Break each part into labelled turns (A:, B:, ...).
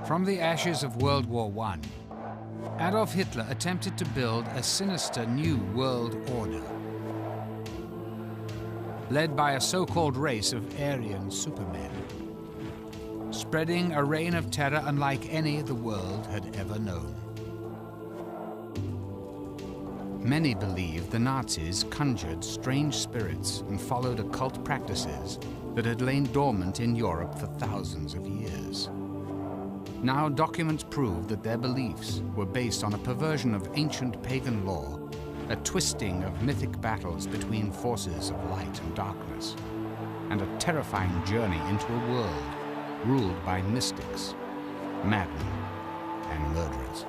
A: From the ashes of World War I, Adolf Hitler attempted to build a sinister new world order, led by a so-called race of Aryan supermen, spreading a reign of terror unlike any the world had ever known. Many believe the Nazis conjured strange spirits and followed occult practices that had lain dormant in Europe for thousands of years. Now documents prove that their beliefs were based on a perversion of ancient pagan law, a twisting of mythic battles between forces of light and darkness, and a terrifying journey into a world ruled by mystics, madmen, and murderers.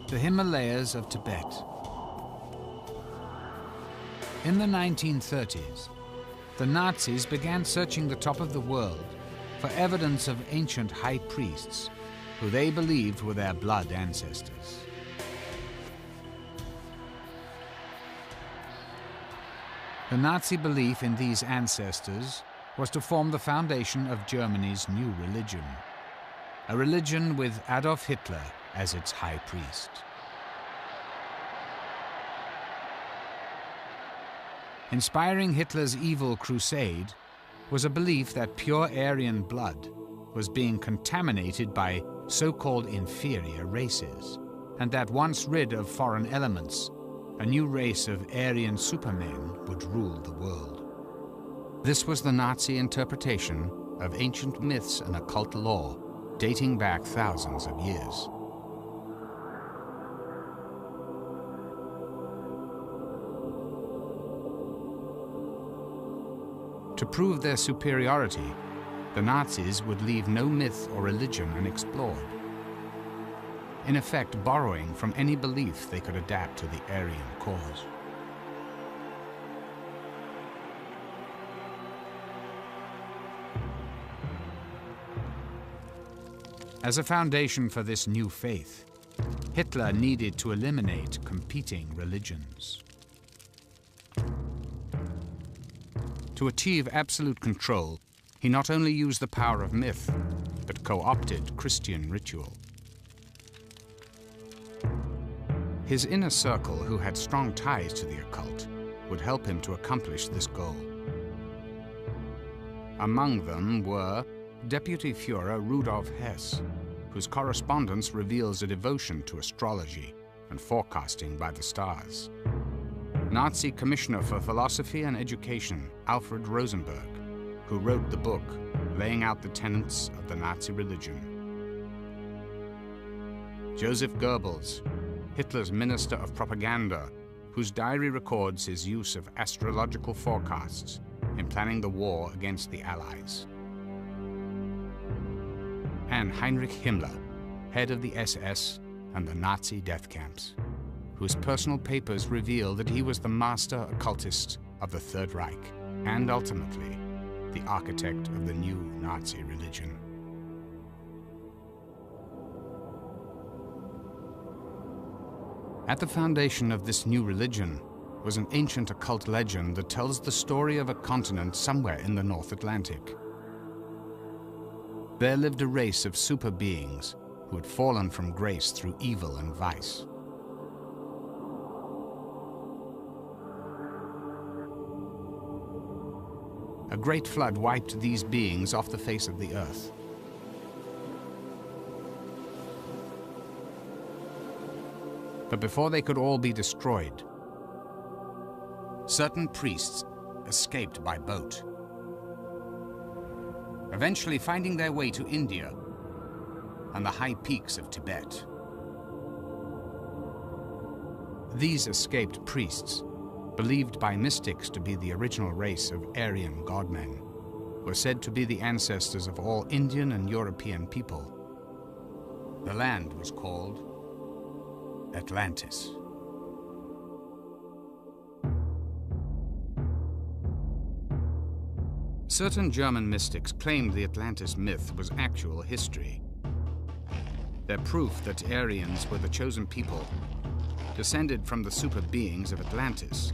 A: The Himalayas of Tibet. In the 1930s, the Nazis began searching the top of the world for evidence of ancient high priests who they believed were their blood ancestors. The Nazi belief in these ancestors was to form the foundation of Germany's new religion, a religion with Adolf Hitler as its high priest. Inspiring Hitler's evil crusade was a belief that pure Aryan blood was being contaminated by so-called inferior races, and that once rid of foreign elements, a new race of Aryan supermen would rule the world. This was the Nazi interpretation of ancient myths and occult lore dating back thousands of years. To prove their superiority, the Nazis would leave no myth or religion unexplored, in effect borrowing from any belief they could adapt to the Aryan cause. As a foundation for this new faith, Hitler needed to eliminate competing religions. To achieve absolute control, he not only used the power of myth, but co-opted Christian ritual. His inner circle, who had strong ties to the occult, would help him to accomplish this goal. Among them were Deputy Führer Rudolf Hess, whose correspondence reveals a devotion to astrology and forecasting by the stars. Nazi Commissioner for Philosophy and Education, Alfred Rosenberg, who wrote the book laying out the tenets of the Nazi religion. Joseph Goebbels, Hitler's Minister of Propaganda, whose diary records his use of astrological forecasts in planning the war against the Allies. And Heinrich Himmler, head of the SS and the Nazi death camps, whose personal papers reveal that he was the master occultist of the Third Reich and ultimately the architect of the new Nazi religion. At the foundation of this new religion was an ancient occult legend that tells the story of a continent somewhere in the North Atlantic. There lived a race of super beings who had fallen from grace through evil and vice. A great flood wiped these beings off the face of the earth. But before they could all be destroyed, certain priests escaped by boat, eventually finding their way to India and the high peaks of Tibet. These escaped priests, believed by mystics to be the original race of Aryan godmen, were said to be the ancestors of all Indian and European people. The land was called Atlantis. Certain German mystics claimed the Atlantis myth was actual history. Their proof that Aryans were the chosen people descended from the super beings of Atlantis,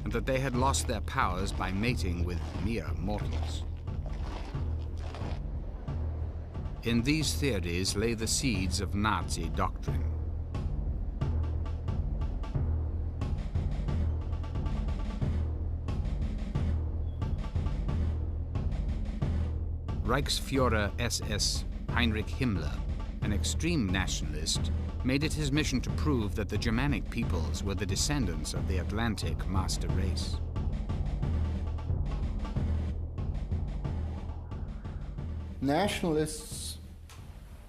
A: and that they had lost their powers by mating with mere mortals. In these theories lay the seeds of Nazi doctrine. Reichsführer SS Heinrich Himmler, an extreme nationalist, made it his mission to prove that the Germanic peoples were the descendants of the Atlantic master race.
B: Nationalists,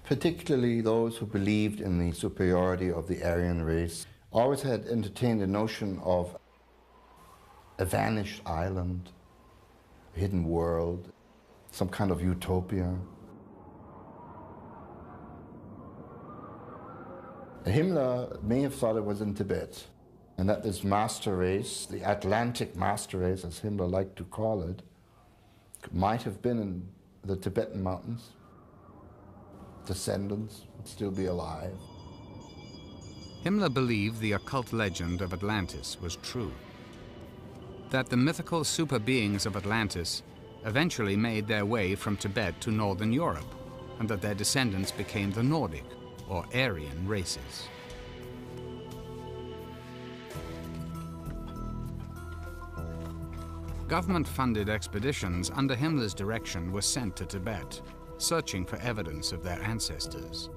B: particularly those who believed in the superiority of the Aryan race, always had entertained the notion of a vanished island, a hidden world, some kind of utopia. Himmler may have thought it was in Tibet, and that this master race, the Atlantic master race, as Himmler liked to call it, might have been in the Tibetan mountains. Descendants would still be alive.
A: Himmler believed the occult legend of Atlantis was true, that the mythical super beings of Atlantis eventually made their way from Tibet to northern Europe, and that their descendants became the Nordic or Aryan races. Government-funded expeditions under Himmler's direction were sent to Tibet, searching for evidence of their ancestors.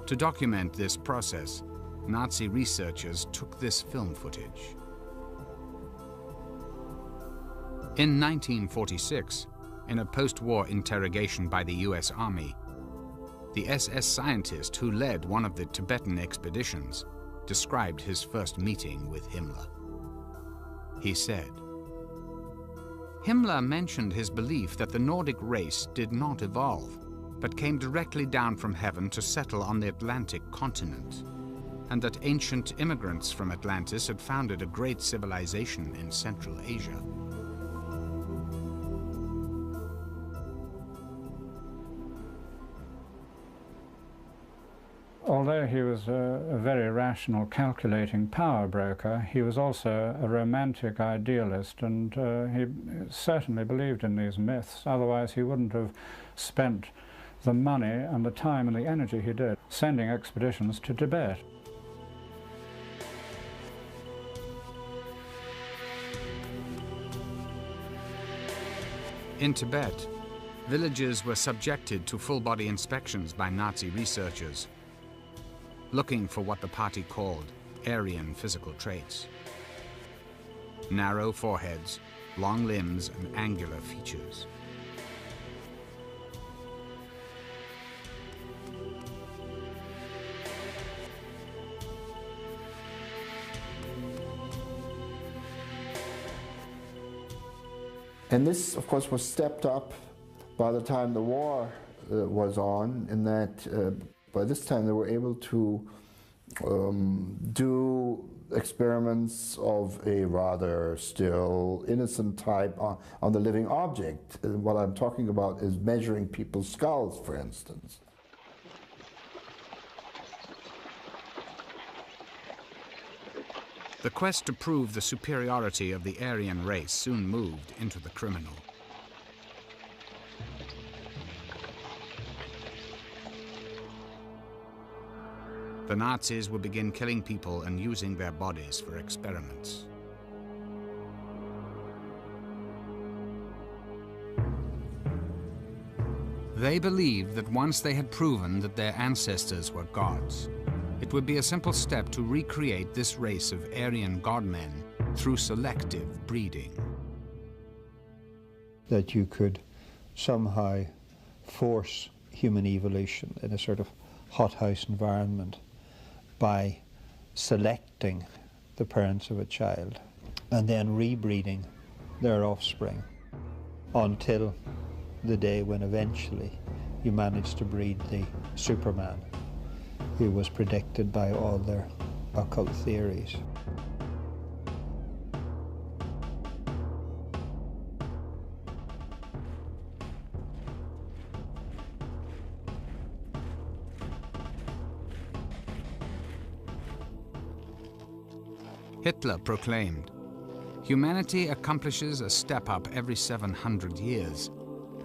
A: To document this process, Nazi researchers took this film footage. In 1946, in a post-war interrogation by the US Army, the SS scientist who led one of the Tibetan expeditions described his first meeting with Himmler. He said, "Himmler mentioned his belief that the Nordic race did not evolve, but came directly down from heaven to settle on the Atlantic continent, and that ancient immigrants from Atlantis had founded a great civilization in Central Asia."
C: Although he was a very rational, calculating power broker, he was also a romantic idealist, and he certainly believed in these myths. Otherwise he wouldn't have spent the money and the time and the energy he did sending expeditions to Tibet.
A: In Tibet, villages were subjected to full-body inspections by Nazi researchers, looking for what the party called Aryan physical traits. Narrow foreheads, long limbs, and angular features.
B: And this, of course, was stepped up by the time the war was on, in that by this time they were able to do experiments of a rather still innocent type on the living object. What I'm talking about is measuring people's skulls, for instance.
A: The quest to prove the superiority of the Aryan race soon moved into the criminal. The Nazis would begin killing people and using their bodies for experiments. They believed that once they had proven that their ancestors were gods, it would be a simple step to recreate this race of Aryan godmen through selective breeding.
D: That you could somehow force human evolution in a sort of hothouse environment by selecting the parents of a child and then rebreeding their offspring. until the day when eventually you managed to breed the Superman, who was predicted by all their occult theories.
A: Hitler proclaimed, "Humanity accomplishes a step up every 700 years,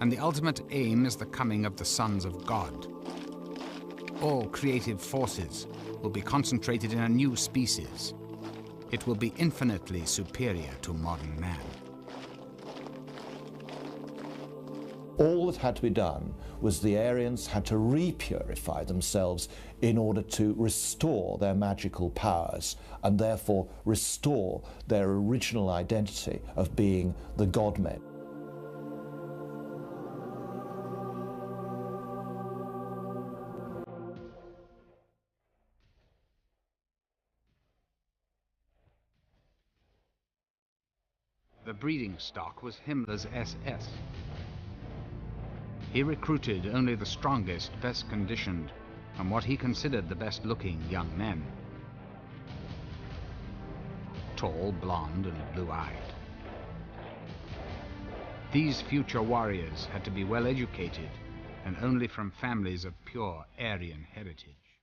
A: and the ultimate aim is the coming of the sons of God. All creative forces will be concentrated in a new species. It will be infinitely superior to modern man."
E: All that had to be done was the Aryans had to repurify themselves in order to restore their magical powers and therefore restore their original identity of being the God-men.
A: The breeding stock was Himmler's SS. He recruited only the strongest, best conditioned, and what he considered the best looking young men. Tall, blonde, and blue-eyed. These future warriors had to be well educated and only from families of pure Aryan heritage.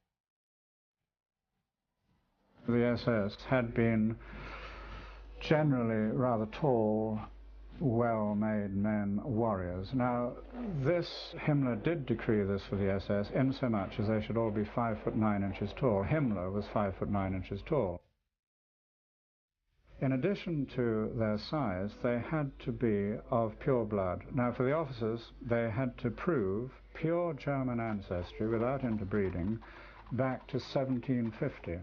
C: The SS had been generally rather tall, well-made men, warriors. Now, Himmler did decree this for the SS in so much as they should all be 5'9" tall. Himmler was 5'9" tall. In addition to their size, they had to be of pure blood. Now, for the officers, they had to prove pure German ancestry without interbreeding back to 1750.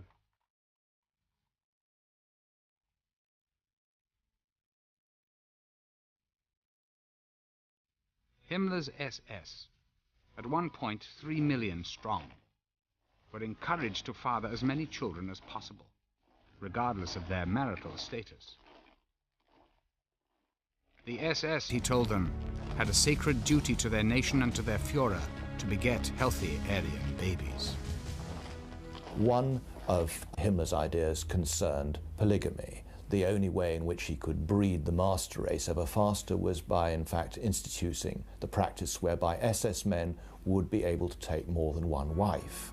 A: Himmler's SS, at one point 3 million strong, were encouraged to father as many children as possible, regardless of their marital status. The SS, he told them, had a sacred duty to their nation and to their Führer to beget healthy Aryan babies.
E: One of Himmler's ideas concerned polygamy. The only way in which he could breed the master race ever faster was by, in fact, instituting the practice whereby SS men would be able to take more than one wife.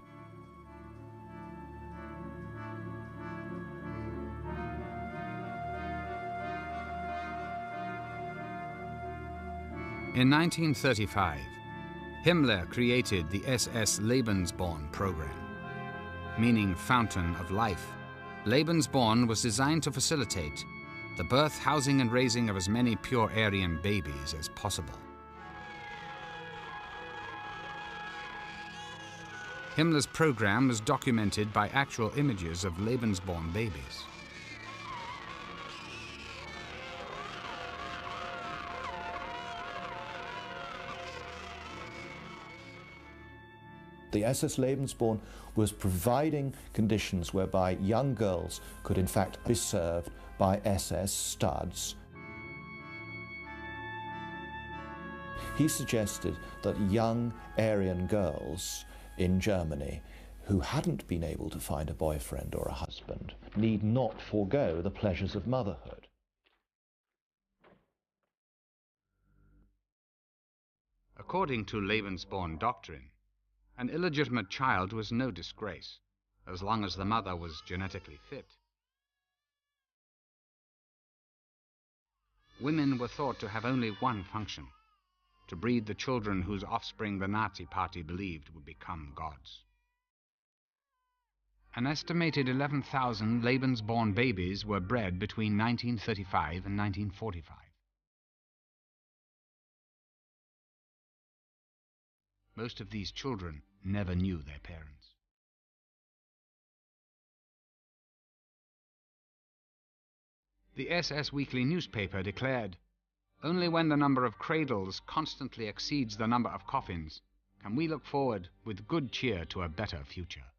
A: In 1935, Himmler created the SS Lebensborn program, meaning fountain of life. Lebensborn was designed to facilitate the birth, housing, and raising of as many pure Aryan babies as possible. Himmler's program was documented by actual images of Lebensborn babies.
E: The SS Lebensborn was providing conditions whereby young girls could in fact be served by SS studs. He suggested that young Aryan girls in Germany who hadn't been able to find a boyfriend or a husband need not forego the pleasures of motherhood.
A: According to Lebensborn doctrine, an illegitimate child was no disgrace, as long as the mother was genetically fit. Women were thought to have only one function: to breed the children whose offspring the Nazi Party believed would become gods. An estimated 11,000 Lebensborn babies were bred between 1935 and 1945. Most of these children never knew their parents. The SS Weekly newspaper declared, "Only when the number of cradles constantly exceeds the number of coffins can we look forward with good cheer to a better future."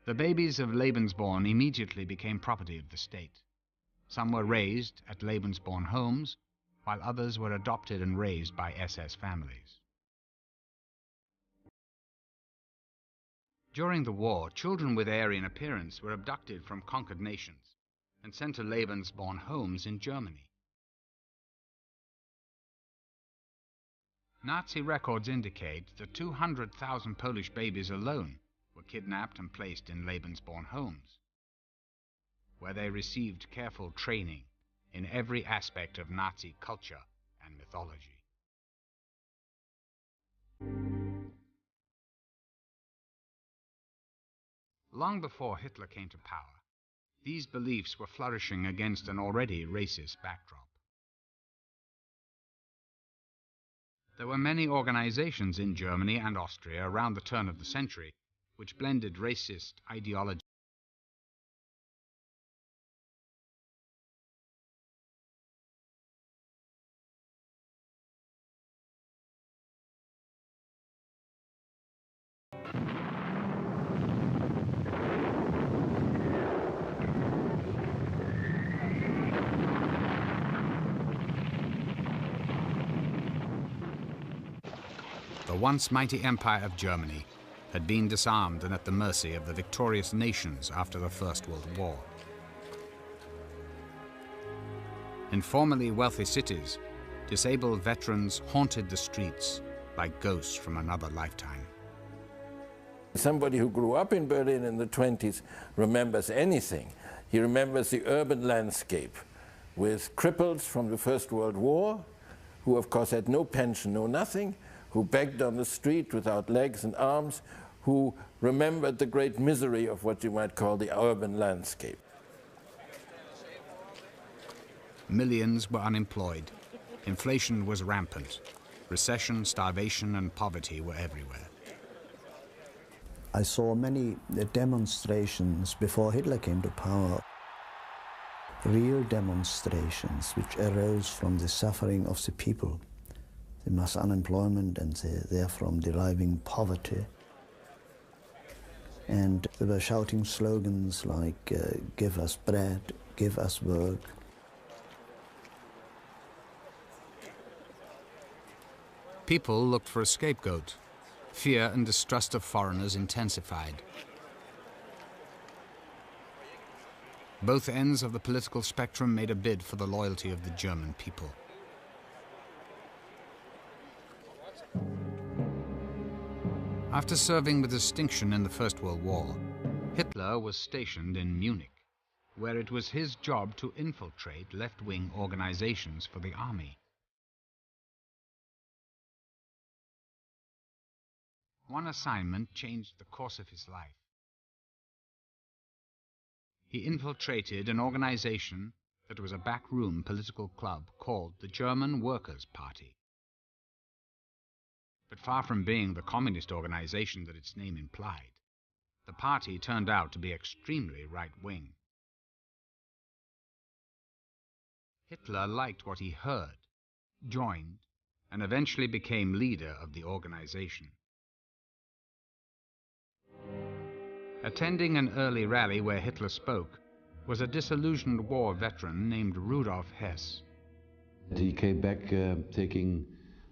A: The babies of Lebensborn immediately became property of the state. Some were raised at Lebensborn homes, while others were adopted and raised by SS families. During the war, children with Aryan appearance were abducted from conquered nations and sent to Lebensborn homes in Germany. Nazi records indicate that 200,000 Polish babies alone were kidnapped and placed in Lebensborn homes, where they received careful training in every aspect of Nazi culture and mythology. Long before Hitler came to power, these beliefs were flourishing against an already racist backdrop. There were many organizations in Germany and Austria around the turn of the century which blended racist ideology. The once mighty empire of Germany had been disarmed and at the mercy of the victorious nations after the First World War. In formerly wealthy cities, disabled veterans haunted the streets like ghosts from another lifetime.
F: Somebody who grew up in Berlin in the 20s remembers anything. He remembers the urban landscape with cripples from the First World War, who of course had no pension, no nothing, who begged on the street without legs and arms, who remembered the great misery of what you might call the urban landscape.
A: Millions were unemployed. Inflation was rampant. Recession, starvation, and poverty were everywhere.
G: I saw many demonstrations before Hitler came to power. Real demonstrations which arose from the suffering of the people, the mass unemployment and therefrom deriving poverty. And they were shouting slogans like, give us bread, give us work.
A: People looked for a scapegoat. Fear and distrust of foreigners intensified. Both ends of the political spectrum made a bid for the loyalty of the German people. After serving with distinction in the First World War, Hitler was stationed in Munich, where it was his job to infiltrate left-wing organizations for the army. One assignment changed the course of his life. He infiltrated an organization that was a backroom political club called the German Workers' Party. But far from being the communist organization that its name implied, the party turned out to be extremely right-wing. Hitler liked what he heard, joined, and eventually became leader of the organization. Attending an early rally where Hitler spoke was a disillusioned war veteran named Rudolf Hess.
H: He came back taking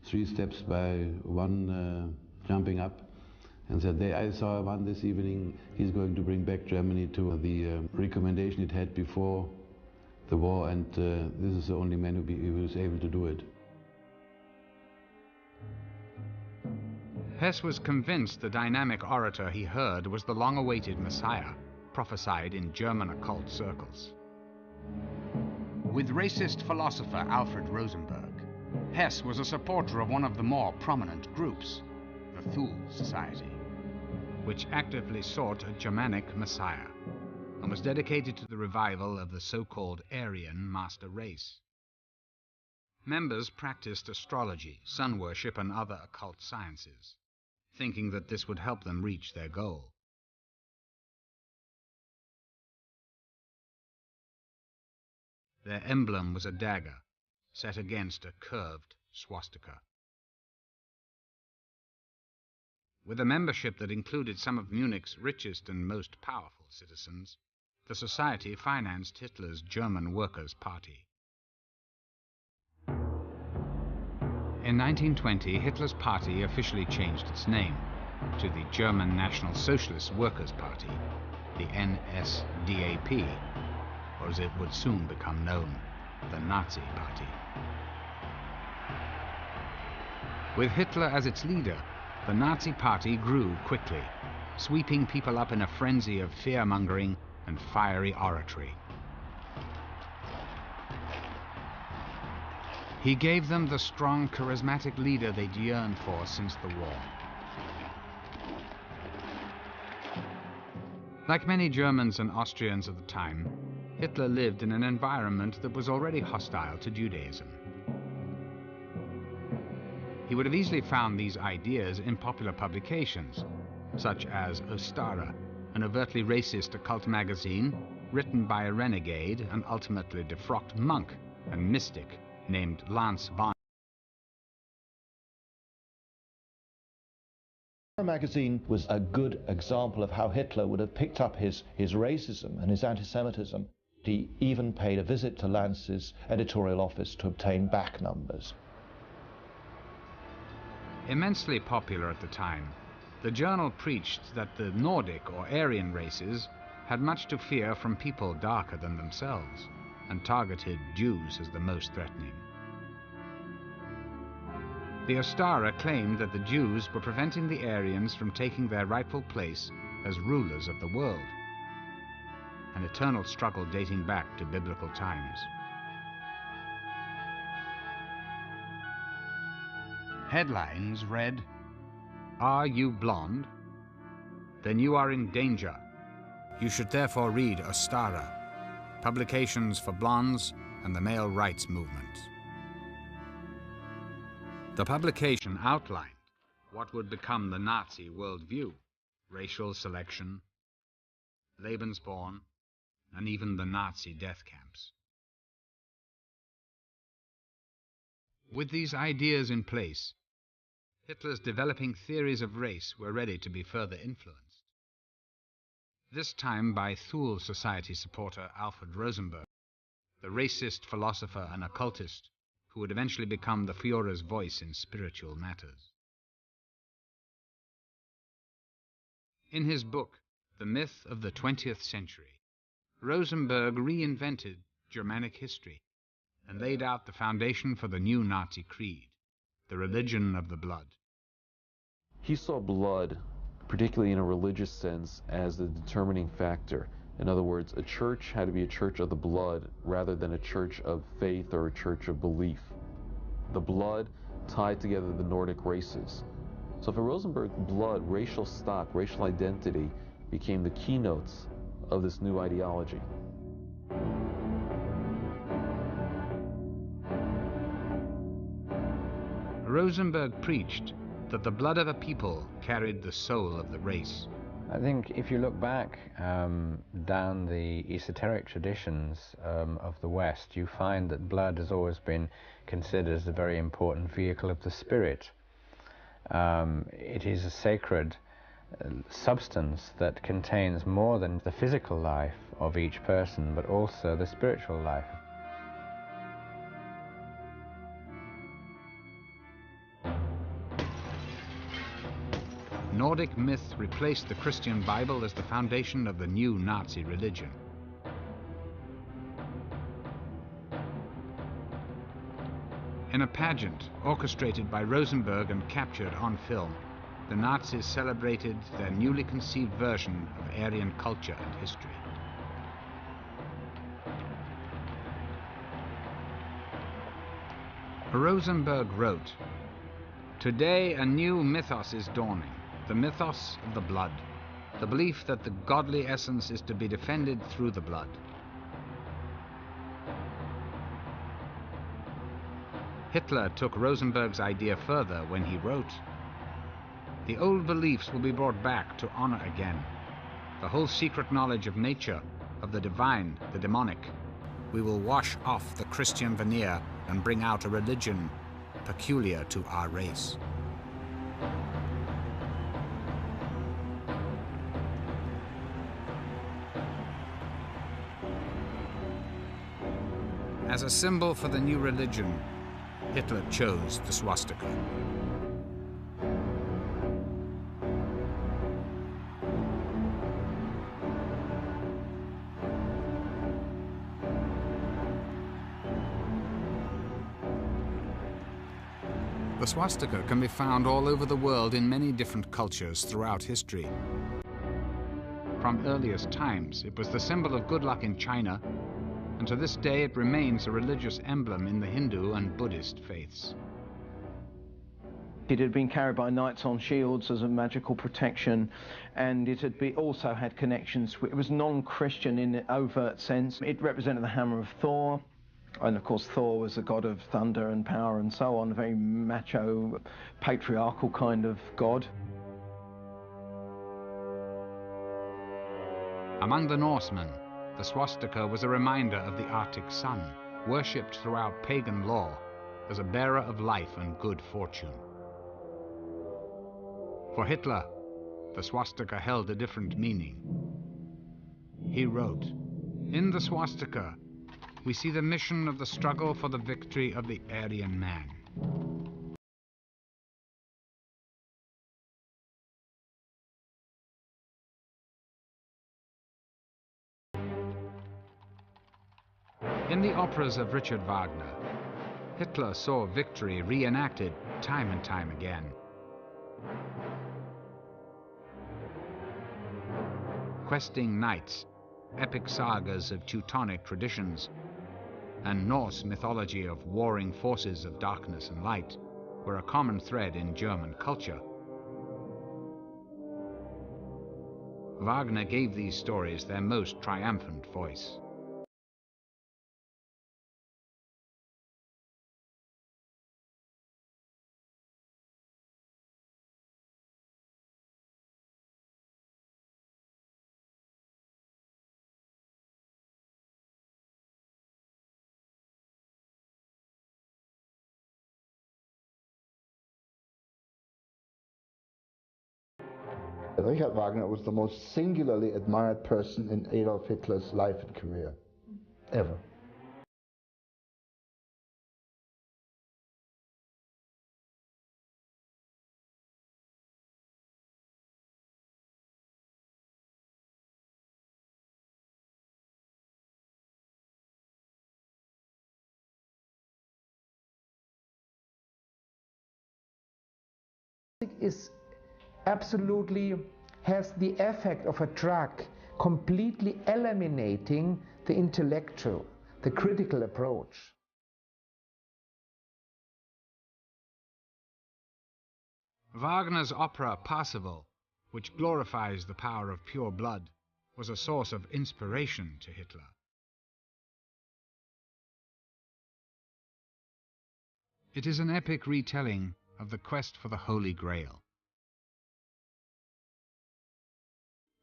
H: 3 steps by one jumping up and said, I saw one this evening, he's going to bring back Germany to the recommendation it had before the war, and this is the only man who was able to do it.
A: Hess was convinced the dynamic orator he heard was the long-awaited Messiah, prophesied in German occult circles. With racist philosopher Alfred Rosenberg, Hess was a supporter of one of the more prominent groups, the Thule Society, which actively sought a Germanic Messiah and was dedicated to the revival of the so-called Aryan master race. Members practiced astrology, sun worship, and other occult sciences, thinking that this would help them reach their goal. Their emblem was a dagger set against a curved swastika. With a membership that included some of Munich's richest and most powerful citizens, the society financed Hitler's German Workers' Party. In 1920, Hitler's party officially changed its name to the German National Socialist Workers' Party, the NSDAP, or as it would soon become known, the Nazi Party. With Hitler as its leader, the Nazi Party grew quickly, sweeping people up in a frenzy of fear-mongering and fiery oratory. He gave them the strong, charismatic leader they'd yearned for since the war. Like many Germans and Austrians of the time, Hitler lived in an environment that was already hostile to Judaism. He would have easily found these ideas in popular publications, such as Ostara, an overtly racist occult magazine written by a renegade and ultimately defrocked monk and mystic named Lance von.
E: The magazine was a good example of how Hitler would have picked up his racism and his anti-Semitism. He even paid a visit to Lanz's editorial office to obtain back numbers.
A: Immensely popular at the time, the journal preached that the Nordic or Aryan races had much to fear from people darker than themselves, and targeted Jews as the most threatening. The Ostara claimed that the Jews were preventing the Aryans from taking their rightful place as rulers of the world, an eternal struggle dating back to biblical times. Headlines read, "Are you blonde? Then you are in danger. You should therefore read Ostara, Publications for Blondes and the Male Rights Movement." The publication outlined what would become the Nazi worldview: racial selection, Lebensborn, and even the Nazi death camps. With these ideas in place, Hitler's developing theories of race were ready to be further influenced. This time by Thule Society supporter Alfred Rosenberg, the racist philosopher and occultist who would eventually become the Führer's voice in spiritual matters. In his book, The Myth of the 20th Century, Rosenberg reinvented Germanic history and laid out the foundation for the new Nazi creed, the religion of the blood.
I: He saw blood, particularly in a religious sense, as the determining factor. In other words, a church had to be a church of the blood rather than a church of faith or a church of belief. The blood tied together the Nordic races. So for Rosenberg, blood, racial stock, racial identity became the keynotes of this new ideology.
A: Rosenberg preached that the blood of a people carried the soul of the race.
J: I think if you look back down the esoteric traditions of the West, you find that blood has always been considered as a very important vehicle of the spirit. It is a sacred substance that contains more than the physical life of each person, but also the spiritual life.
A: Nordic myth replaced the Christian Bible as the foundation of the new Nazi religion. In a pageant orchestrated by Rosenberg and captured on film, the Nazis celebrated their newly conceived version of Aryan culture and history. Rosenberg wrote, "Today a new mythos is dawning, the mythos of the blood, the belief that the godly essence is to be defended through the blood." Hitler took Rosenberg's idea further when he wrote, "The old beliefs will be brought back to honor again. The whole secret knowledge of nature, of the divine, the demonic. We will wash off the Christian veneer and bring out a religion peculiar to our race." As a symbol for the new religion, Hitler chose the swastika. The swastika can be found all over the world in many different cultures throughout history. From earliest times, it was the symbol of good luck in China, and to this day it remains a religious emblem in the Hindu and Buddhist faiths.
K: It had been carried by knights on shields as a magical protection, and it had also had connections. It was non-Christian in an overt sense. It represented the hammer of Thor, and of course Thor was a god of thunder and power and so on, a very macho, patriarchal kind of god.
A: Among the Norsemen, the swastika was a reminder of the Arctic sun, worshipped throughout pagan law as a bearer of life and good fortune. For Hitler, the swastika held a different meaning. He wrote, "In the swastika, we see the mission of the struggle for the victory of the Aryan man." In the operas of Richard Wagner, Hitler saw victory reenacted time and time again. Questing knights, epic sagas of Teutonic traditions, and Norse mythology of warring forces of darkness and light were a common thread in German culture. Wagner gave these stories their most triumphant voice.
B: Richard Wagner was the most singularly admired person in Adolf Hitler's life and career, ever.
L: Is absolutely has the effect of a drug, completely eliminating the intellectual, the critical approach.
A: Wagner's opera Parsifal, which glorifies the power of pure blood, was a source of inspiration to Hitler. It is an epic retelling of the quest for the Holy Grail.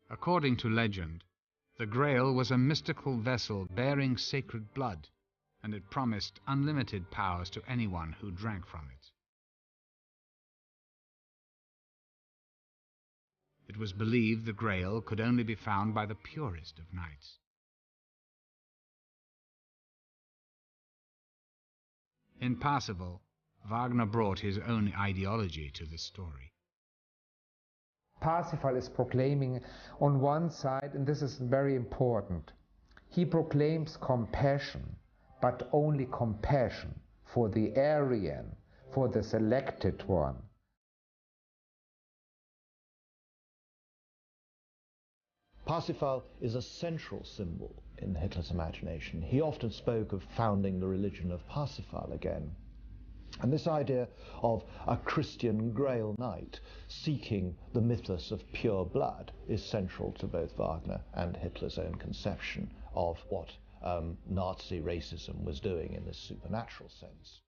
A: According to legend, the Grail was a mystical vessel bearing sacred blood, and it promised unlimited powers to anyone who drank from it. It was believed the Grail could only be found by the purest of knights. In Parsifal, Wagner brought his own ideology to the story.
L: Parsifal is proclaiming on one side, and this is very important, he proclaims compassion, but only compassion for the Aryan, for the selected one.
E: Parsifal is a central symbol in Hitler's imagination. He often spoke of founding the religion of Parsifal again. And this idea of a Christian Grail Knight seeking the mythos of pure blood is central to both Wagner and Hitler's own conception of what Nazi racism was doing in this supernatural sense.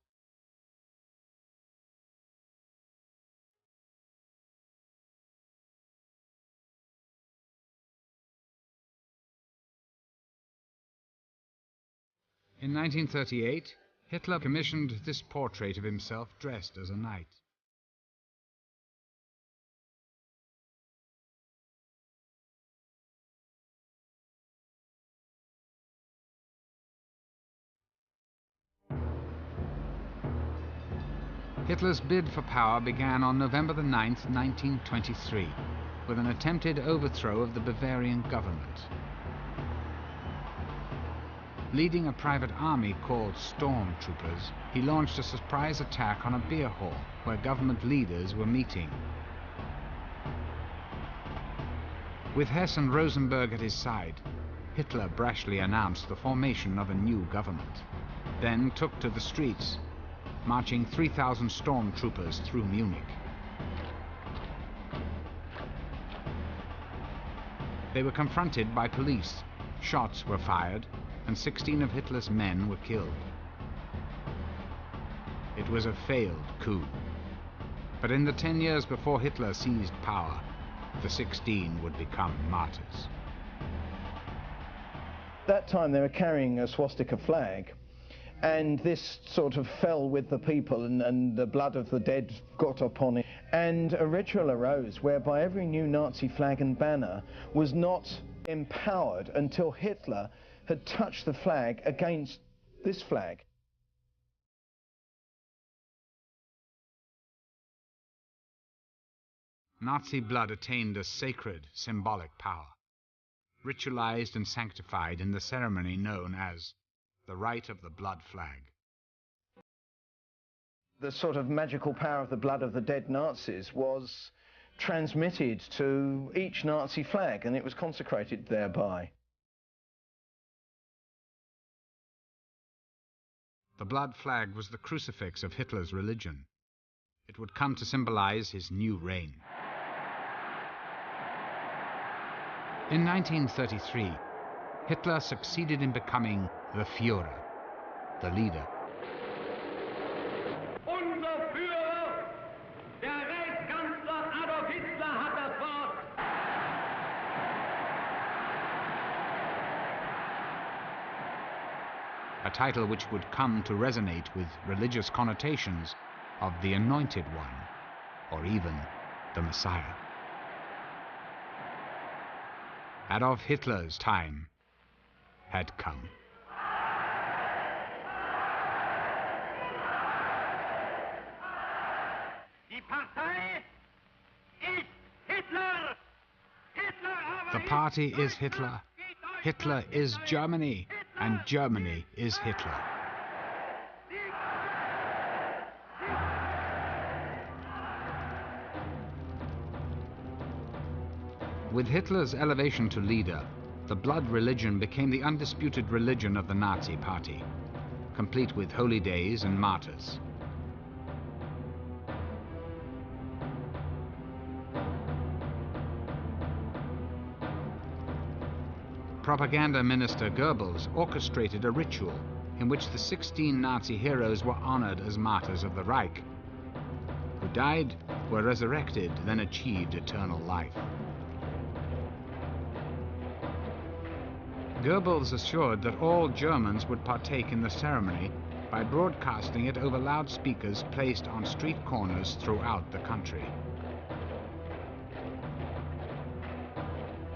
A: In 1938, Hitler commissioned this portrait of himself dressed as a knight. Hitler's bid for power began on November the 9th, 1923, with an attempted overthrow of the Bavarian government. Leading a private army called Stormtroopers, he launched a surprise attack on a beer hall where government leaders were meeting. With Hess and Rosenberg at his side, Hitler brashly announced the formation of a new government, then took to the streets, marching 3,000 stormtroopers through Munich. They were confronted by police, shots were fired, and 16 of Hitler's men were killed. It was a failed coup. But in the 10 years before Hitler seized power, the 16 would become martyrs.
K: That time they were carrying a swastika flag, and this sort of fell with the people, and the blood of the dead got upon it. And a ritual arose whereby every new Nazi flag and banner was not empowered until Hitler had touched the flag against this flag.
A: Nazi blood attained a sacred, symbolic power, ritualized and sanctified in the ceremony known as the rite of the blood flag.
K: The sort of magical power of the blood of the dead Nazis was transmitted to each Nazi flag, and it was consecrated thereby.
A: The blood flag was the crucifix of Hitler's religion. It would come to symbolize his new reign. In 1933, Hitler succeeded in becoming the Führer, the leader.
M: Unser Führer, der Reichskanzler Adolf Hitler, hat das Wort.
A: A title which would come to resonate with religious connotations of the Anointed One, or even the Messiah. Adolf Hitler's time had come.
M: Die Partei ist Hitler.
A: The party is Hitler. Hitler is Germany, and Germany is Hitler. With Hitler's elevation to leader, the blood religion became the undisputed religion of the Nazi Party, complete with holy days and martyrs. Propaganda Minister Goebbels orchestrated a ritual in which the 16 Nazi heroes were honored as martyrs of the Reich, who died, were resurrected, then achieved eternal life. Goebbels assured that all Germans would partake in the ceremony by broadcasting it over loudspeakers placed on street corners throughout the country.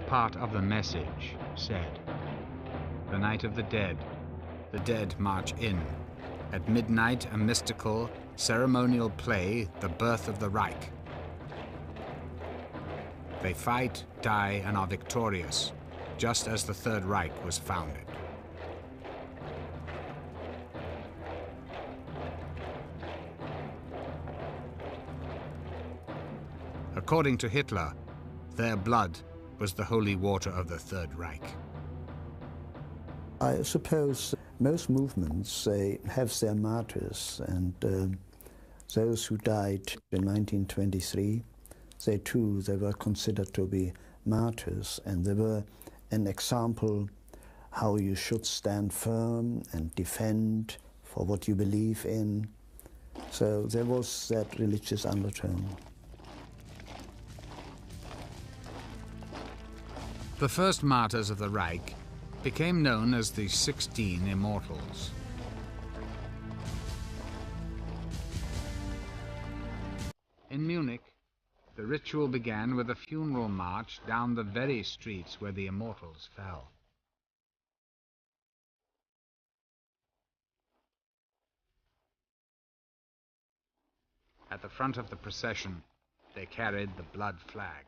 A: Part of the message said, "The night of the dead march in. At midnight, a mystical, ceremonial play, the birth of the Reich. They fight, die, and are victorious, just as the Third Reich was founded." According to Hitler, their blood was the holy water of the Third Reich.
G: I suppose most movements, they have their martyrs, and those who died in 1923, they were considered to be martyrs, and they were an example how you should stand firm and defend for what you believe in. So there was that religious undertone.
A: The first martyrs of the Reich became known as the 16 Immortals. In Munich, the ritual began with a funeral march down the very streets where the Immortals fell. At the front of the procession, they carried the blood flag.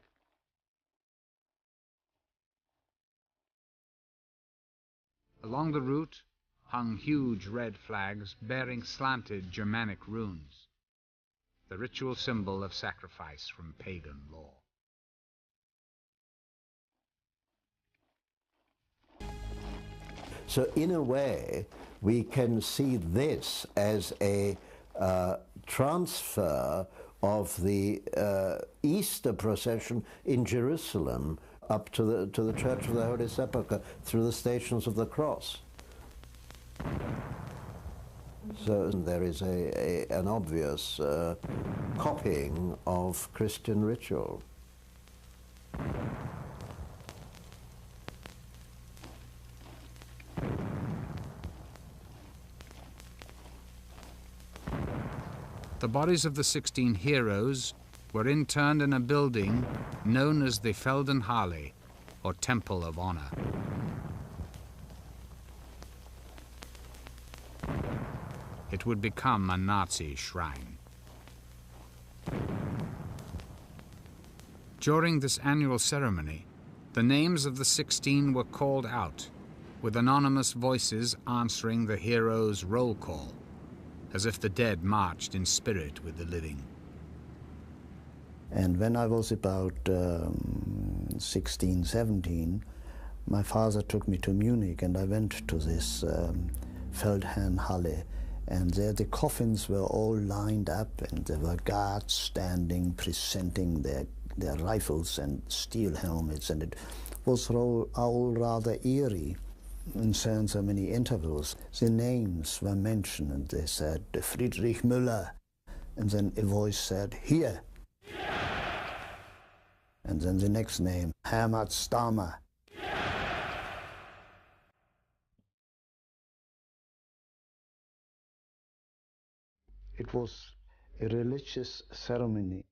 A: Along the route hung huge red flags bearing slanted Germanic runes, the ritual symbol of sacrifice from pagan law.
N: So in a way, we can see this as a transfer of the Easter procession in Jerusalem up to the Church of the Holy Sepulchre through the Stations of the Cross. So there is an obvious copying of Christian ritual.
A: The bodies of the 16 heroes were interned in a building known as the Feldenhalle, or Temple of Honor. It would become a Nazi shrine. During this annual ceremony, the names of the 16 were called out, with anonymous voices answering the heroes' roll call, as if the dead marched in spirit with the living.
G: And when I was about 16, 17, my father took me to Munich, and I went to this Feldherrnhalle, and there the coffins were all lined up, and there were guards standing, presenting their rifles and steel helmets, and it was all rather eerie. In so many intervals, the names were mentioned, and they said, Friedrich Müller, and then a voice said, here. And then the next name, Hermann Stammer. It was a religious ceremony.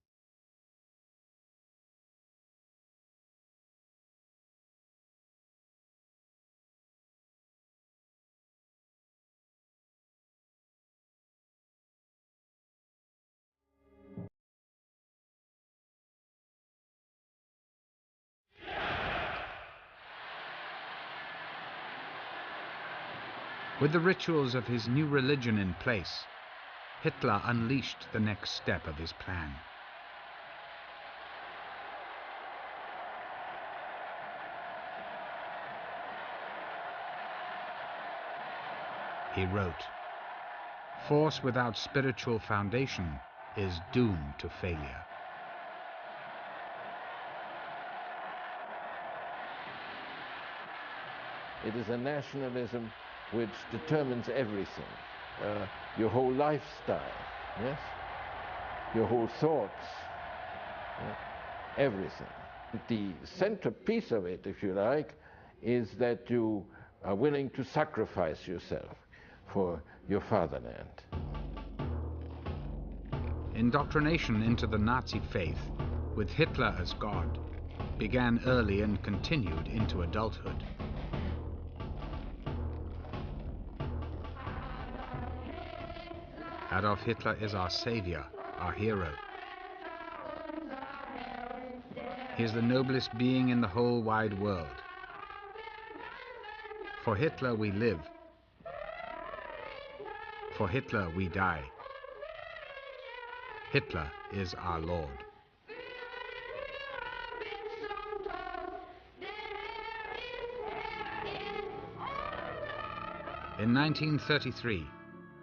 A: With the rituals of his new religion in place, Hitler unleashed the next step of his plan. He wrote, "Force without spiritual foundation is doomed to failure."
F: It is a nationalism which determines everything. Your whole lifestyle, yes? Your whole thoughts, everything. The centerpiece of it, if you like, is that you are willing to sacrifice yourself for your fatherland.
A: Indoctrination into the Nazi faith, with Hitler as God, began early and continued into adulthood. Adolf Hitler is our savior, our hero. He is the noblest being in the whole wide world. For Hitler we live. For Hitler we die. Hitler is our Lord. In 1933,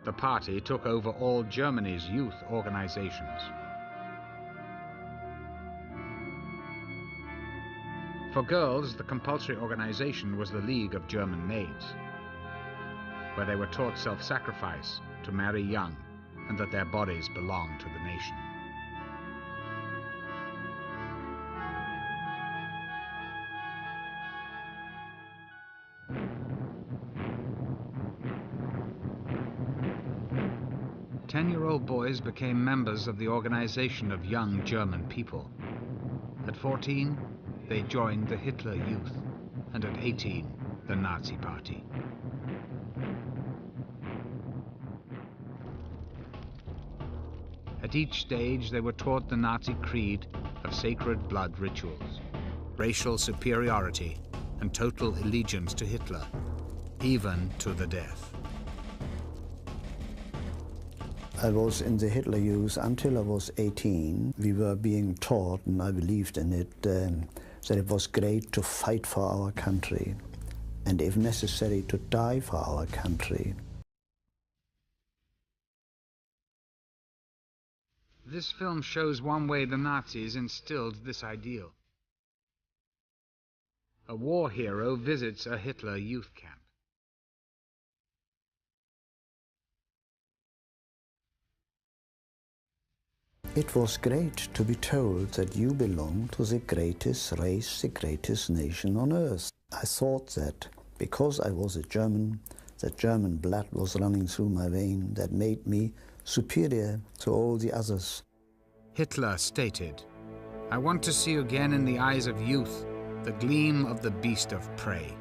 A: the party took over all Germany's youth organizations. For girls, the compulsory organization was the League of German Maids, where they were taught self-sacrifice, to marry young, and that their bodies belonged to the nation. Ten-year-old boys became members of the Organization of Young German People. At 14, they joined the Hitler Youth, and at 18, the Nazi Party. At At each stage, they were taught the Nazi creed of sacred blood rituals, racial superiority, and total allegiance to Hitler, even to the death.
G: I was in the Hitler Youth until I was 18. We were being taught, and I believed in it, that it was great to fight for our country, and if necessary, to die for our country.
A: This film shows one way the Nazis instilled this ideal. A war hero visits a Hitler youth camp.
G: It was great to be told that you belong to the greatest race, the greatest nation on earth. I thought that because I was a German, that German blood was running through my vein, that made me superior to all the others.
A: Hitler stated, "I want to see again in the eyes of youth the gleam of the beast of prey."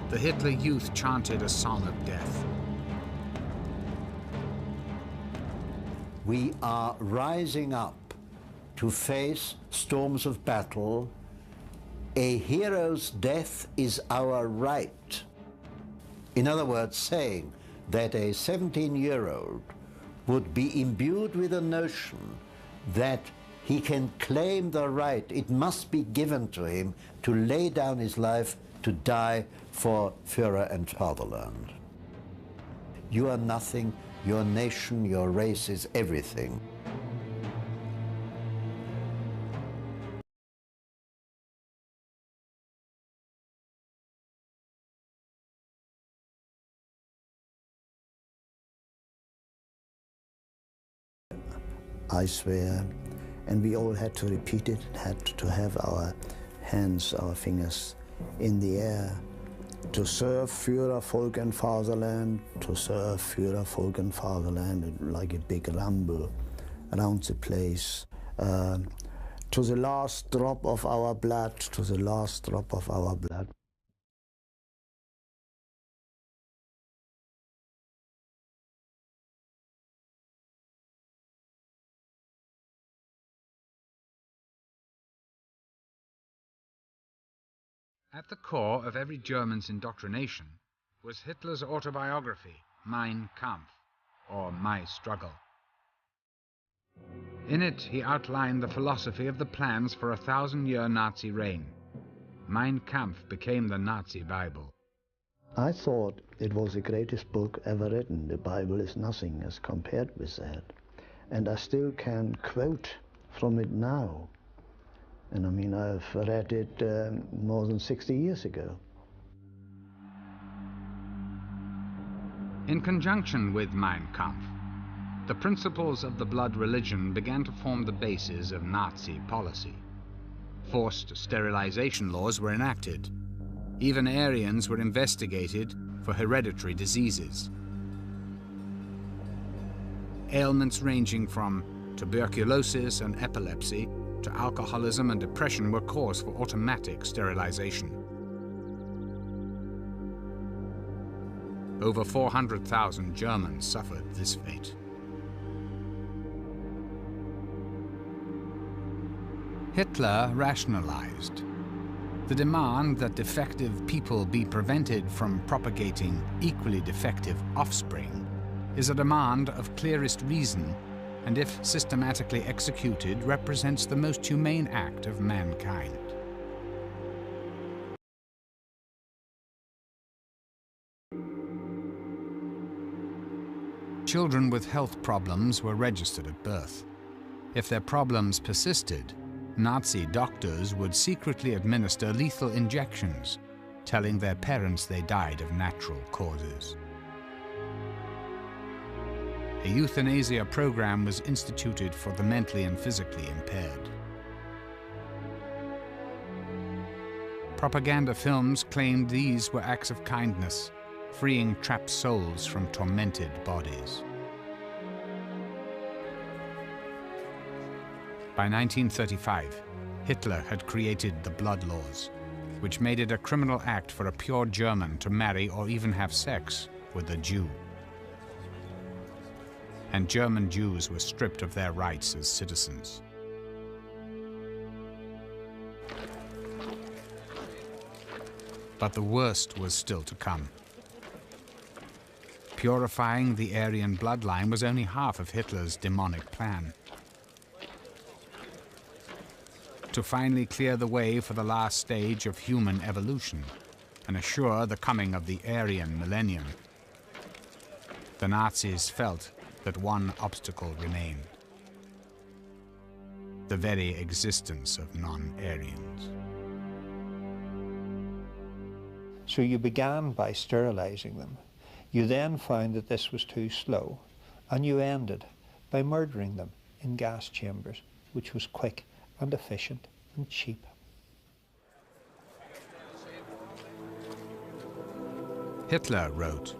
A: The Hitler Youth chanted a song of death.
N: We are rising up to face storms of battle. A hero's death is our right. In other words, saying that a 17-year-old would be imbued with a notion that he can claim the right, it must be given to him to lay down his life to die for Führer and fatherland. You are nothing, your nation, your race is everything.
G: I swear, and we all had to repeat it, had to have our hands, our fingers in the air, to serve Führer, Volk and Fatherland, to serve Führer, Volk and Fatherland, like a big rumble around the place, to the last drop of our blood, to the last drop of our blood.
A: At the core of every German's indoctrination was Hitler's autobiography, Mein Kampf, or My Struggle. In it, he outlined the philosophy of the plans for a 1,000-year Nazi reign. Mein Kampf became the Nazi Bible.
G: I thought it was the greatest book ever written. The Bible is nothing as compared with that. And I still can quote from it now. And I mean, I've read it more than 60 years ago.
A: In conjunction with Mein Kampf, the principles of the blood religion began to form the basis of Nazi policy. Forced sterilization laws were enacted. Even Aryans were investigated for hereditary diseases. Ailments ranging from tuberculosis and epilepsy to alcoholism and depression were cause for automatic sterilization. Over 400,000 Germans suffered this fate. Hitler rationalized. The demand that defective people be prevented from propagating equally defective offspring is a demand of clearest reason, and if systematically executed, represents the most humane act of mankind. Children with health problems were registered at birth. If their problems persisted, Nazi doctors would secretly administer lethal injections, telling their parents they died of natural causes. A euthanasia program was instituted for the mentally and physically impaired. Propaganda films claimed these were acts of kindness, freeing trapped souls from tormented bodies. By 1935, Hitler had created the blood laws, which made it a criminal act for a pure German to marry or even have sex with a Jew. And German Jews were stripped of their rights as citizens. But the worst was still to come. Purifying the Aryan bloodline was only half of Hitler's demonic plan. To finally clear the way for the last stage of human evolution and assure the coming of the Aryan millennium, the Nazis felt that one obstacle remained: the very existence of non-Aryans.
D: So you began by sterilizing them. You then found that this was too slow, and you ended by murdering them in gas chambers, which was quick and efficient and cheap.
A: Hitler wrote,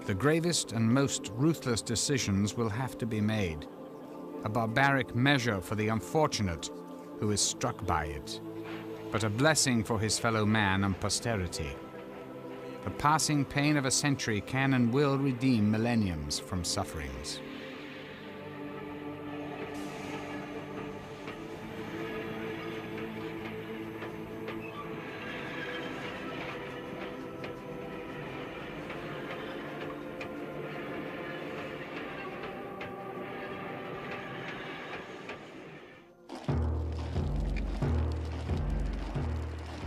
A: "The gravest and most ruthless decisions will have to be made, a barbaric measure for the unfortunate who is struck by it, but a blessing for his fellow man and posterity. The passing pain of a century can and will redeem millenniums from sufferings."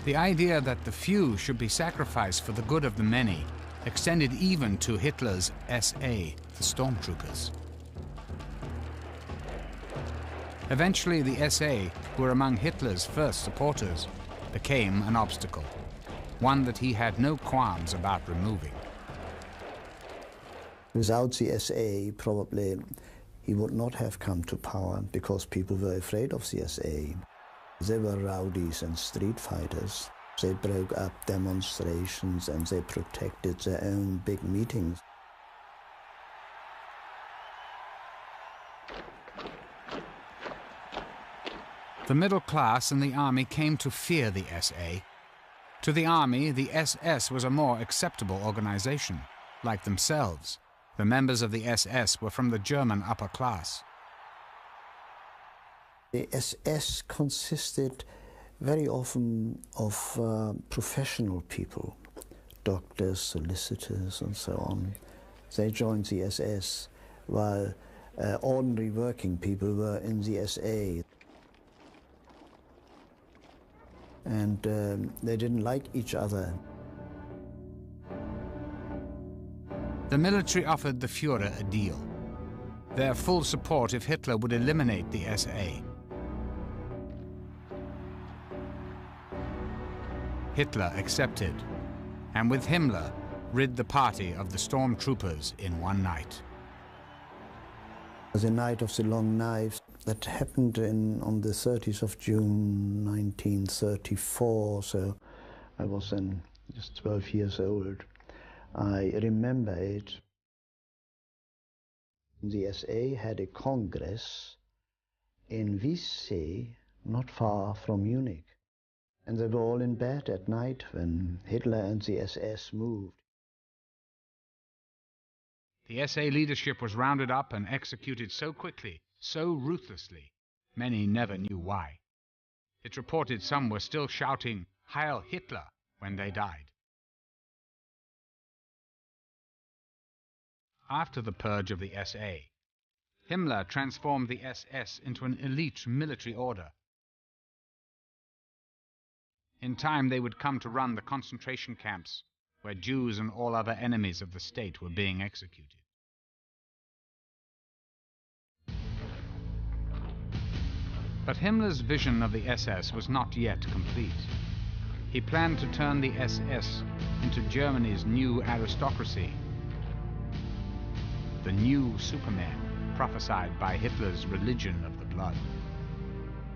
A: The idea that the few should be sacrificed for the good of the many extended even to Hitler's SA, the stormtroopers. Eventually, the SA, who were among Hitler's first supporters, became an obstacle, one that he had no qualms about removing.
G: Without the SA, probably he would not have come to power, because people were afraid of the SA. They were rowdies and street fighters. They broke up demonstrations and they protected their own big meetings.
A: The middle class and the army came to fear the SA. To the army, the SS was a more acceptable organization. Like themselves, the members of the SS were from the German upper class.
G: The SS consisted very often of professional people, doctors, solicitors, and so on. They joined the SS, while ordinary working people were in the SA. And they didn't like each other.
A: The military offered the Führer a deal: their full support if Hitler would eliminate the SA. Hitler accepted, and with Himmler, rid the party of the stormtroopers in one night.
G: The night of the long knives, that happened on the 30th of June 1934, so I was then just 12 years old. I remember it. The SA had a congress in Wiessee, not far from Munich. And they were all in bed at night when Hitler and the SS moved.
A: The SA leadership was rounded up and executed so quickly, so ruthlessly, many never knew why. It's reported some were still shouting "Heil Hitler" when they died. After the purge of the SA, Himmler transformed the SS into an elite military order. In time, they would come to run the concentration camps where Jews and all other enemies of the state were being executed. But Himmler's vision of the SS was not yet complete. He planned to turn the SS into Germany's new aristocracy, the new Superman prophesied by Hitler's religion of the blood.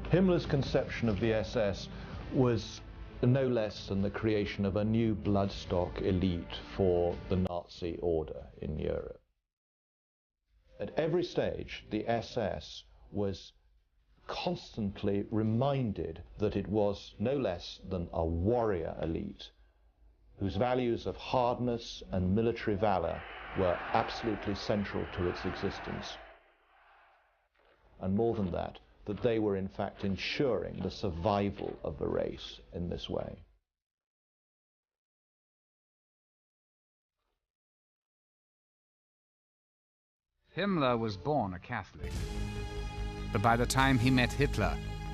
E: Himmler's conception of the SS was no less than the creation of a new bloodstock elite for the Nazi order in Europe. At every stage, the SS was constantly reminded that it was no less than a warrior elite whose values of hardness and military valor were absolutely central to its existence. And more than that they were in fact ensuring the survival of the race in this way.
A: Himmler was born a Catholic, but by the time he met Hitler,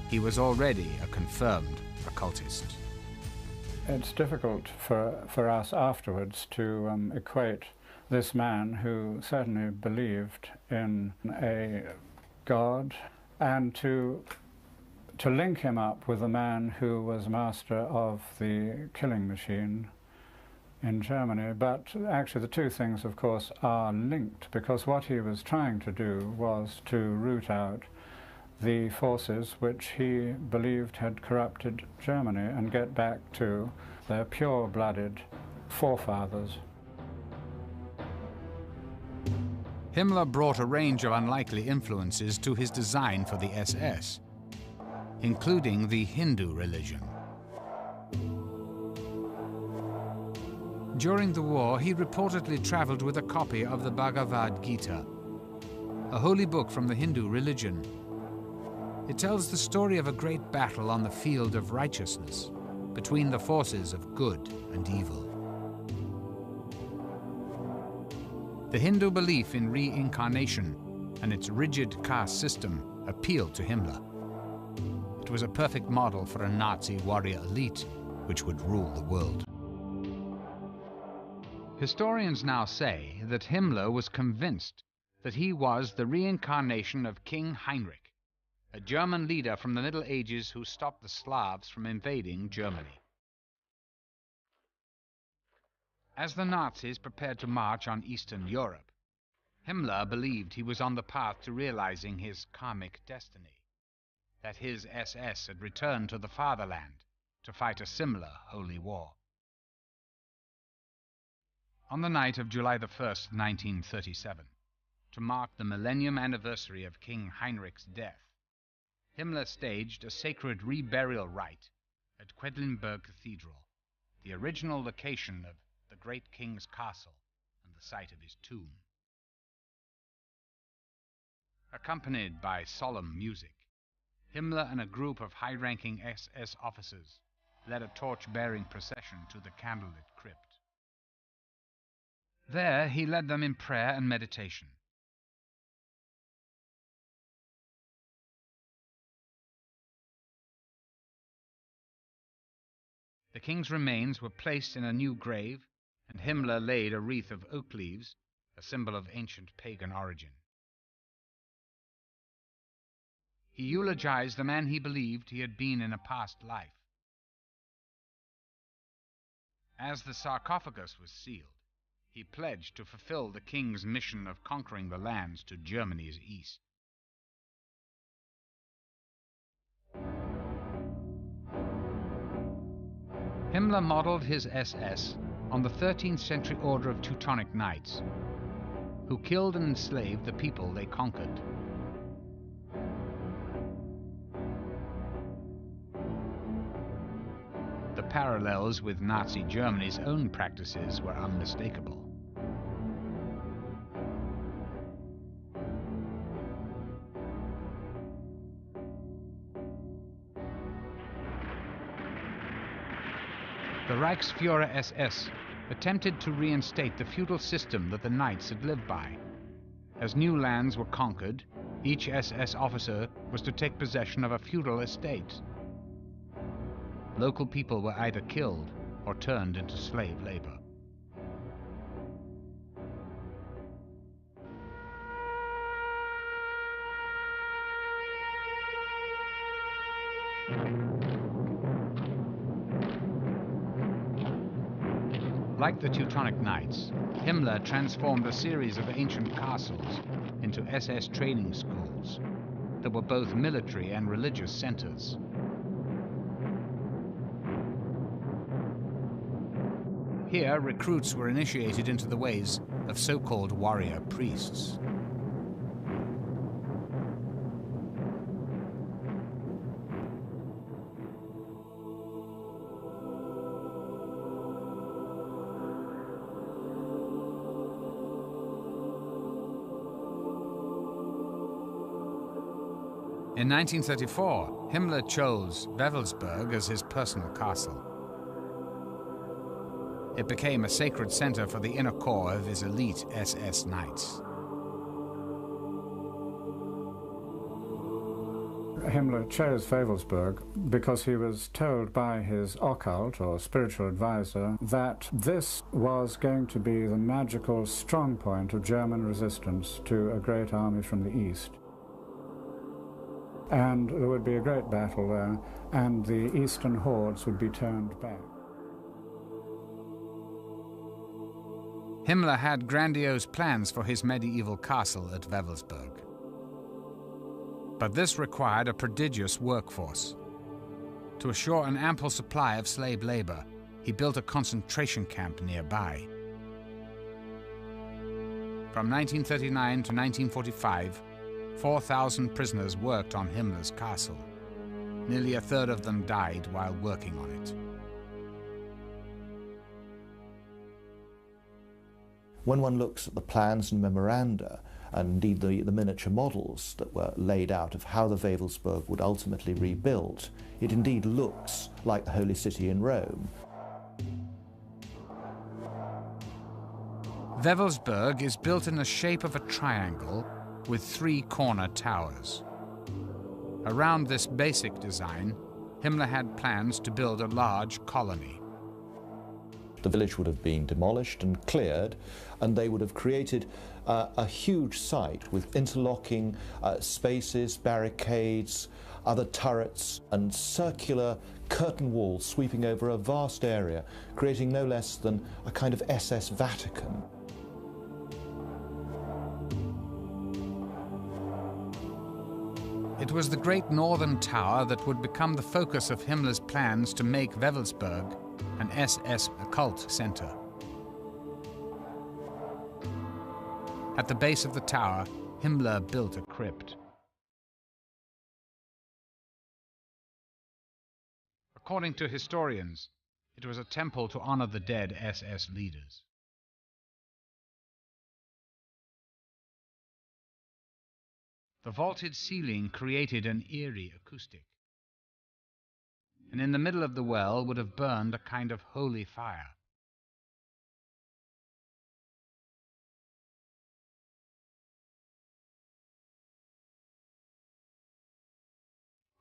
A: he was already a confirmed occultist.
C: It's difficult for us afterwards to equate this man, who certainly believed in a God, and to link him up with a man who was master of the killing machine in Germany. But actually the two things, of course, are linked, because what he was trying to do was to root out the forces which he believed had corrupted Germany and get back to their pure-blooded forefathers.
A: Himmler brought a range of unlikely influences to his design for the SS, including the Hindu religion. During the war, he reportedly traveled with a copy of the Bhagavad Gita, a holy book from the Hindu religion. It tells the story of a great battle on the field of righteousness between the forces of good and evil. The Hindu belief in reincarnation and its rigid caste system appealed to Himmler. It was a perfect model for a Nazi warrior elite which would rule the world. Historians now say that Himmler was convinced that he was the reincarnation of King Heinrich, a German leader from the Middle Ages who stopped the Slavs from invading Germany. As the Nazis prepared to march on Eastern Europe, Himmler believed he was on the path to realizing his karmic destiny, that his SS had returned to the fatherland to fight a similar holy war. On the night of July 1st, 1937, to mark the millennium anniversary of King Heinrich's death, Himmler staged a sacred reburial rite at Quedlinburg Cathedral, the original location of the great king's castle and the site of his tomb. Accompanied by solemn music, Himmler and a group of high-ranking SS officers led a torch-bearing procession to the candlelit crypt. There he led them in prayer and meditation. The king's remains were placed in a new grave, and Himmler laid a wreath of oak leaves, a symbol of ancient pagan origin. He eulogized the man he believed he had been in a past life. As the sarcophagus was sealed, he pledged to fulfill the king's mission of conquering the lands to Germany's east. Himmler modeled his SS on the 13th century order of Teutonic Knights, who killed and enslaved the people they conquered. The parallels with Nazi Germany's own practices were unmistakable. The Reichsführer SS attempted to reinstate the feudal system that the knights had lived by. As new lands were conquered, each SS officer was to take possession of a feudal estate. Local people were either killed or turned into slave labor. Like the Teutonic Knights, Himmler transformed a series of ancient castles into SS training schools that were both military and religious centers. Here, recruits were initiated into the ways of so-called warrior priests. In 1934, Himmler chose Wewelsburg as his personal castle. It became a sacred center for the inner core of his elite SS Knights.
C: Himmler chose Wewelsburg because he was told by his occult or spiritual advisor that this was going to be the magical strong point of German resistance to a great army from the east. And there would be a great battle there, and the eastern hordes would be turned back.
A: Himmler had grandiose plans for his medieval castle at Wewelsburg. But this required a prodigious workforce. To assure an ample supply of slave labor, he built a concentration camp nearby. From 1939 to 1945, 4,000 prisoners worked on Himmler's castle. Nearly a third of them died while working on it.
E: When one looks at the plans and memoranda, and indeed the miniature models that were laid out of how the Wewelsburg would ultimately rebuild, it indeed looks like the Holy City in Rome.
A: Wewelsburg is built in the shape of a triangle with 3 corner towers. Around this basic design, Himmler had plans to build a large colony.
E: The village would have been demolished and cleared, and they would have created a huge site with interlocking spaces, barricades, other turrets, and circular curtain walls sweeping over a vast area, creating no less than a kind of SS Vatican.
A: It was the Great Northern Tower that would become the focus of Himmler's plans to make Wewelsburg an SS occult center. At the base of the tower, Himmler built a crypt. According to historians, it was a temple to honor the dead SS leaders. The vaulted ceiling created an eerie acoustic. And in the middle of the well would have burned a kind of holy fire.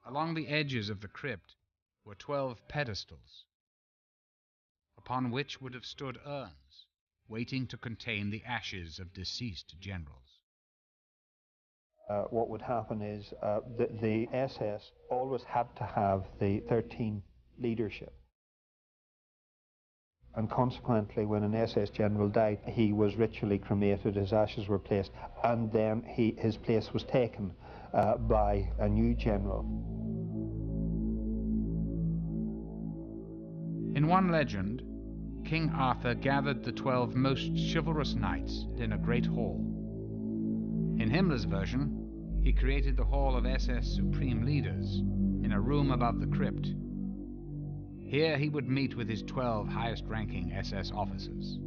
A: Along the edges of the crypt were 12 pedestals, upon which would have stood urns, waiting to contain the ashes of deceased generals.
D: What would happen is the SS always had to have the 13 leadership. And consequently, when an SS general died, he was ritually cremated, his ashes were placed, and then his place was taken by a new general.
A: In one legend, King Arthur gathered the 12 most chivalrous knights in a great hall. In Himmler's version, he created the Hall of SS Supreme Leaders in a room above the crypt. Here he would meet with his 12 highest-ranking SS officers.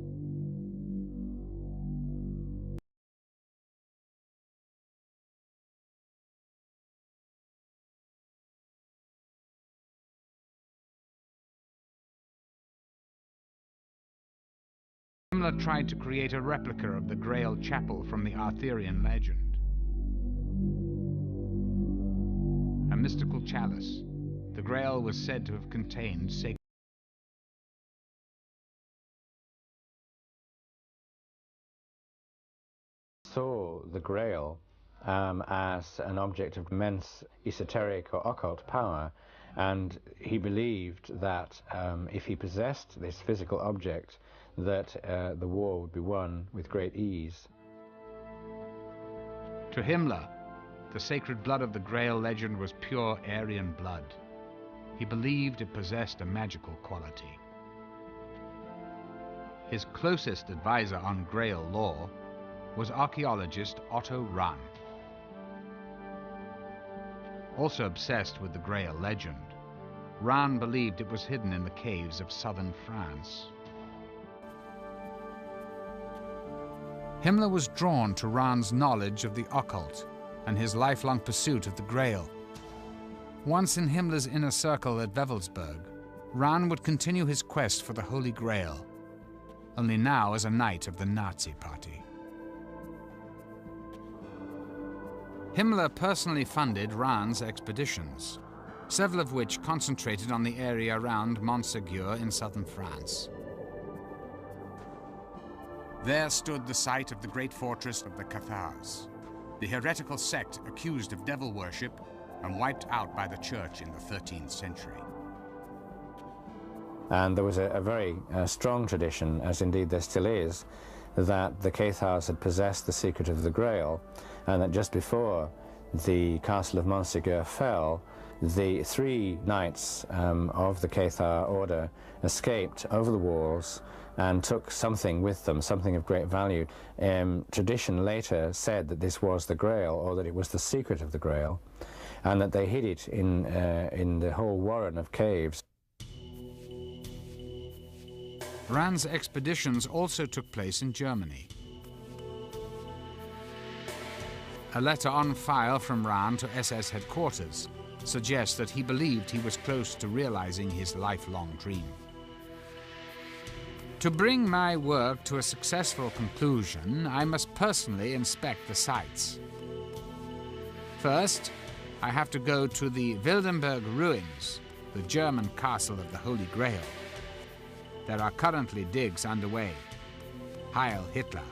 A: Himmler tried to create a replica of the Grail Chapel from the Arthurian legend. A mystical chalice, the Grail was said to have contained sacred.
J: Saw the Grail as an object of immense esoteric or occult power, and he believed that if he possessed this physical object, that the war would be won with great ease.
A: To Himmler, the sacred blood of the Grail legend was pure Aryan blood. He believed it possessed a magical quality. His closest advisor on Grail lore was archaeologist Otto Rahn. Also obsessed with the Grail legend, Rahn believed it was hidden in the caves of southern France. Himmler was drawn to Rahn's knowledge of the occult and his lifelong pursuit of the Grail, Once in Himmler's inner circle at Wewelsburg, Rahn would continue his quest for the Holy Grail, only now as a knight of the Nazi Party. Himmler personally funded Rahn's expeditions, several of which concentrated on the area around Montségur in southern France. There stood the site of the great fortress of the Cathars, the heretical sect accused of devil worship and wiped out by the church in the 13th century.
J: And there was a very strong tradition, as indeed there still is, that the Cathars had possessed the secret of the Grail, and that just before the castle of Montségur fell, the 3 knights of the Cathar order escaped over the walls and took something with them, something of great value. Tradition later said that this was the Grail, or that it was the secret of the Grail, and that they hid it in the whole warren of caves.
A: Rahn's expeditions also took place in Germany. A letter on file from Rahn to SS headquarters suggests that he believed he was close to realizing his lifelong dream. To bring my work to a successful conclusion, I must personally inspect the sites. First, I have to go to the Wildenberg ruins, the German castle of the Holy Grail. There are currently digs underway. Heil Hitler.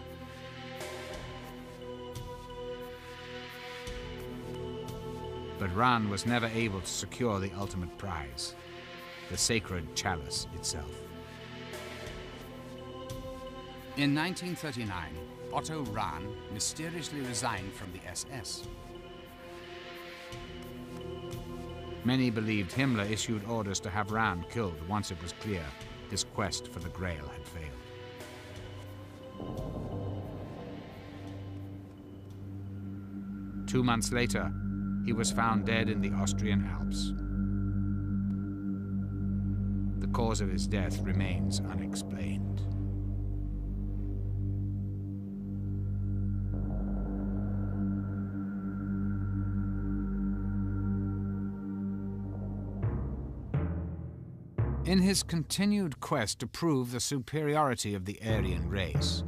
A: But Rahn was never able to secure the ultimate prize, the sacred chalice itself. In 1939, Otto Rahn mysteriously resigned from the SS. Many believed Himmler issued orders to have Rahn killed once it was clear his quest for the Grail had failed. Two months later, he was found dead in the Austrian Alps. The cause of his death remains unexplained. In his continued quest to prove the superiority of the Aryan race,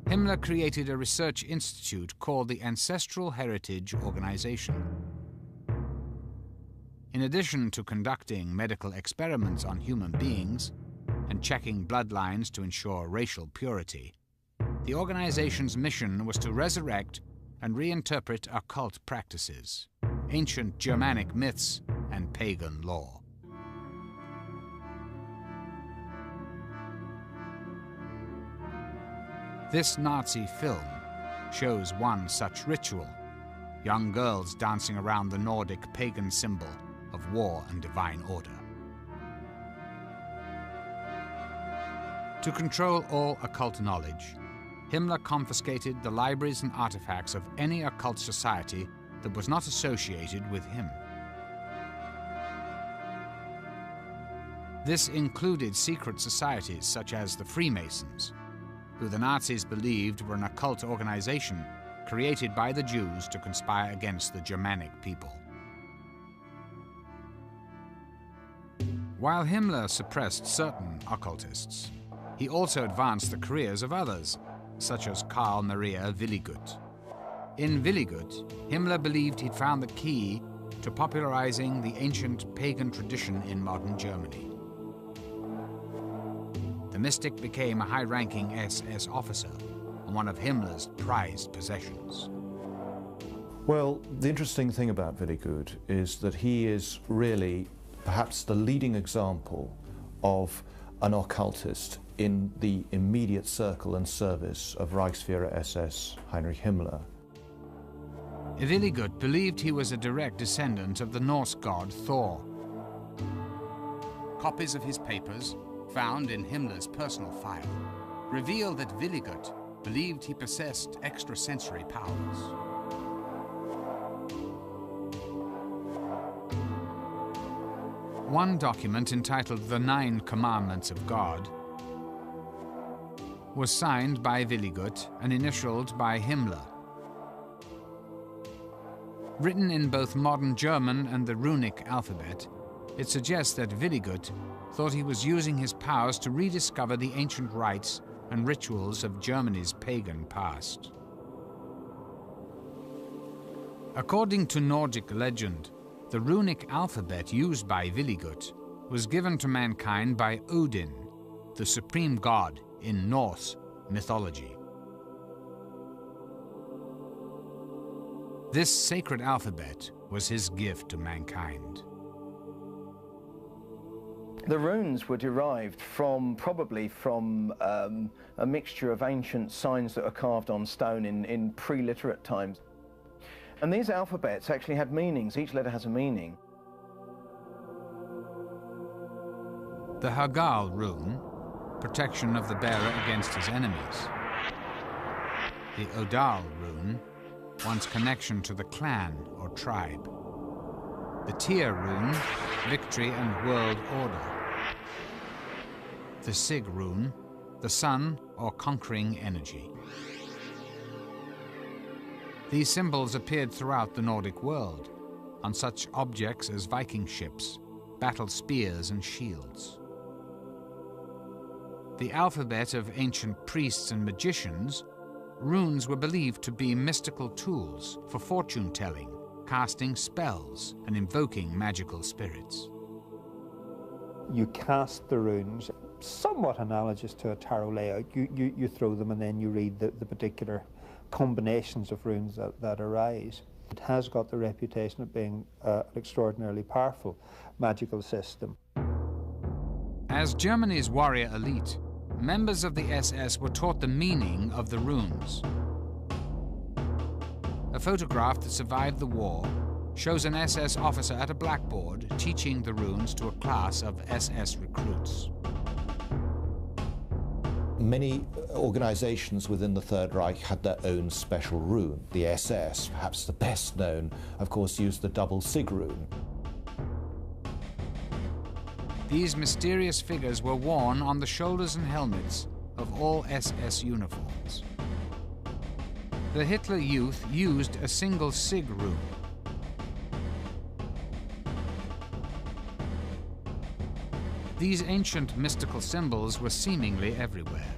A: Himmler created a research institute called the Ancestral Heritage Organization. In addition to conducting medical experiments on human beings and checking bloodlines to ensure racial purity, the organization's mission was to resurrect and reinterpret occult practices, ancient Germanic myths, and pagan lore. This Nazi film shows one such ritual, young girls dancing around the Nordic pagan symbol of war and divine order. To control all occult knowledge, Himmler confiscated the libraries and artifacts of any occult society that was not associated with him. This included secret societies such as the Freemasons, who the Nazis believed were an occult organization created by the Jews to conspire against the Germanic people. While Himmler suppressed certain occultists, he also advanced the careers of others, such as Karl Maria Willigut. In Willigut, Himmler believed he'd found the key to popularizing the ancient pagan tradition in modern Germany. The mystic became a high-ranking SS officer and one of Himmler's prized possessions.
E: Well, the interesting thing about Willigut is that he is really perhaps the leading example of an occultist in the immediate circle and service of Reichsführer SS Heinrich Himmler.
A: Willigut believed he was a direct descendant of the Norse god Thor. Copies of his papers, found in Himmler's personal file, reveal that Willigut believed he possessed extrasensory powers. One document entitled The 9 Commandments of God was signed by Willigut and initialed by Himmler. Written in both modern German and the runic alphabet, it suggests that Willigut thought he was using his powers to rediscover the ancient rites and rituals of Germany's pagan past. According to Nordic legend, the runic alphabet used by Willigut was given to mankind by Odin, the supreme god in Norse mythology. This sacred alphabet was his gift to mankind.
K: The runes were derived probably from a mixture of ancient signs that were carved on stone in pre-literate times. And these alphabets actually had meanings. Each letter has a meaning.
A: The Hagal rune, protection of the bearer against his enemies. The Odal rune, one's connection to the clan or tribe. The Tyr rune, victory and world order. The Sig rune, the sun or conquering energy. These symbols appeared throughout the Nordic world, on such objects as Viking ships, battle spears and shields. The alphabet of ancient priests and magicians, runes were believed to be mystical tools for fortune-telling, casting spells, and invoking magical spirits.
D: You cast the runes, somewhat analogous to a tarot layout. You throw them and then you read the particular combinations of runes that arise. It has got the reputation of being an extraordinarily powerful magical system.
A: As Germany's warrior elite, members of the SS were taught the meaning of the runes. A photograph that survived the war shows an SS officer at a blackboard teaching the runes to a class of SS recruits.
E: Many organizations within the Third Reich had their own special rune. The SS, perhaps the best known, of course, used the double Sig rune.
A: These mysterious figures were worn on the shoulders and helmets of all SS uniforms. The Hitler Youth used a single Sig rune. These ancient mystical symbols were seemingly everywhere.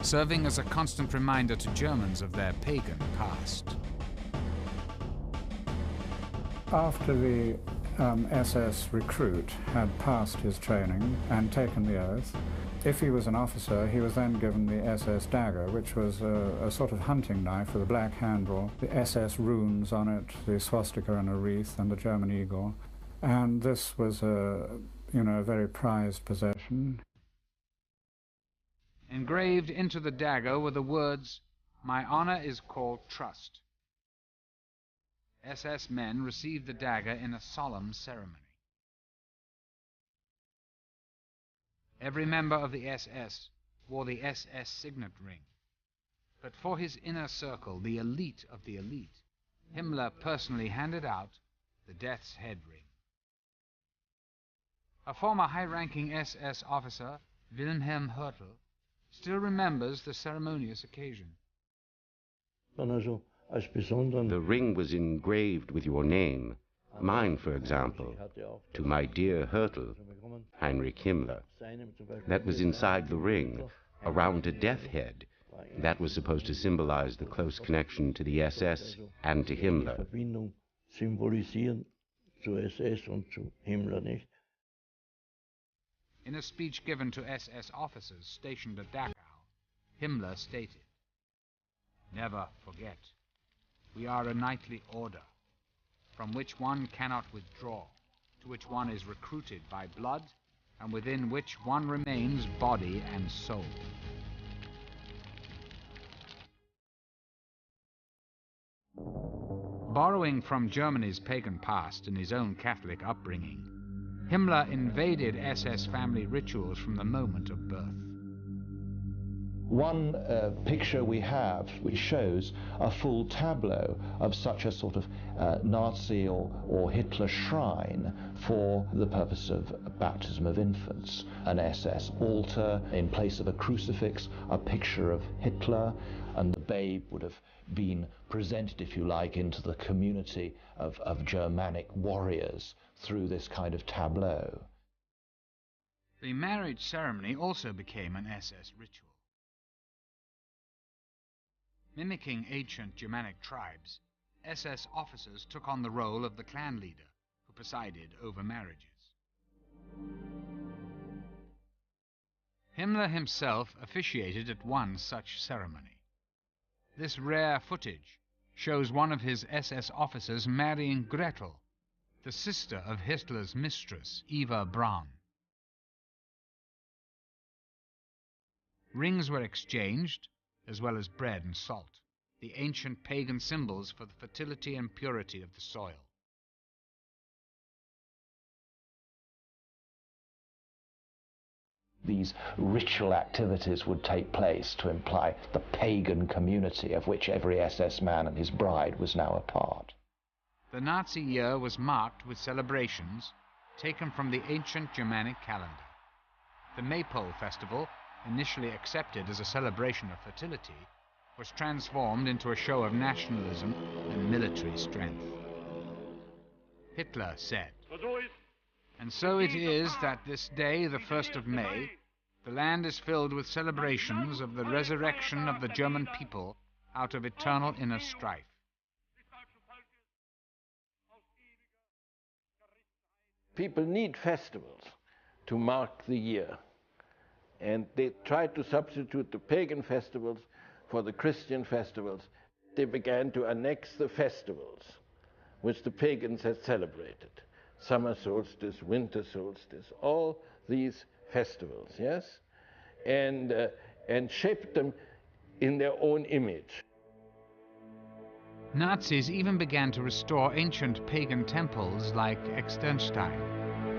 A: Serving as a constant reminder to Germans of their pagan past.
C: After the SS recruit had passed his training and taken the oath, if he was an officer, he was then given the SS dagger, which was a sort of hunting knife with a black handle, the SS runes on it, the swastika and a wreath, and the German eagle. And this was a very prized possession.
A: Engraved into the dagger were the words, "My honor is called trust." SS men received the dagger in a solemn ceremony. Every member of the SS wore the SS signet ring. But for his inner circle, the elite of the elite, Himmler personally handed out the death's head ring. A former high-ranking SS officer, Wilhelm Hörtel, still remembers the ceremonious occasion.
O: The ring was engraved with your name, mine, for example, to my dear Hörtel, Heinrich Himmler. That was inside the ring, around a death head. That was supposed to symbolize the close connection to the SS and to Himmler.
A: In a speech given to SS officers stationed at Dachau, Himmler stated, "Never forget, we are a knightly order, from which one cannot withdraw, to which one is recruited by blood, and within which one remains body and soul." Borrowing from Germany's pagan past and his own Catholic upbringing, Himmler invaded SS family rituals from the moment of birth.
E: One picture we have which shows a full tableau of such a sort of Nazi or Hitler shrine for the purpose of baptism of infants. An SS altar in place of a crucifix, a picture of Hitler, and the babe would have been presented, if you like, into the community of Germanic warriors through this kind of tableau.
A: The marriage ceremony also became an SS ritual. Mimicking ancient Germanic tribes, SS officers took on the role of the clan leader, who presided over marriages. Himmler himself officiated at one such ceremony. This rare footage shows one of his SS officers marrying Gretel, the sister of Hitler's mistress, Eva Braun. Rings were exchanged, as well as bread and salt, the ancient pagan symbols for the fertility and purity of the soil.
E: These ritual activities would take place to imply the pagan community of which every SS man and his bride was now a part.
A: The Nazi year was marked with celebrations taken from the ancient Germanic calendar. The Maypole festival, initially accepted as a celebration of fertility, was transformed into a show of nationalism and military strength. Hitler said, "And so it is that this day, the 1st of May, the land is filled with celebrations of the resurrection of the German people out of eternal inner strife."
F: People need festivals to mark the year. And they tried to substitute the pagan festivals for the Christian festivals. They began to annex the festivals which the pagans had celebrated. Summer solstice, winter solstice, all these festivals, yes? And shaped them in their own image.
A: Nazis even began to restore ancient pagan temples like Externstein,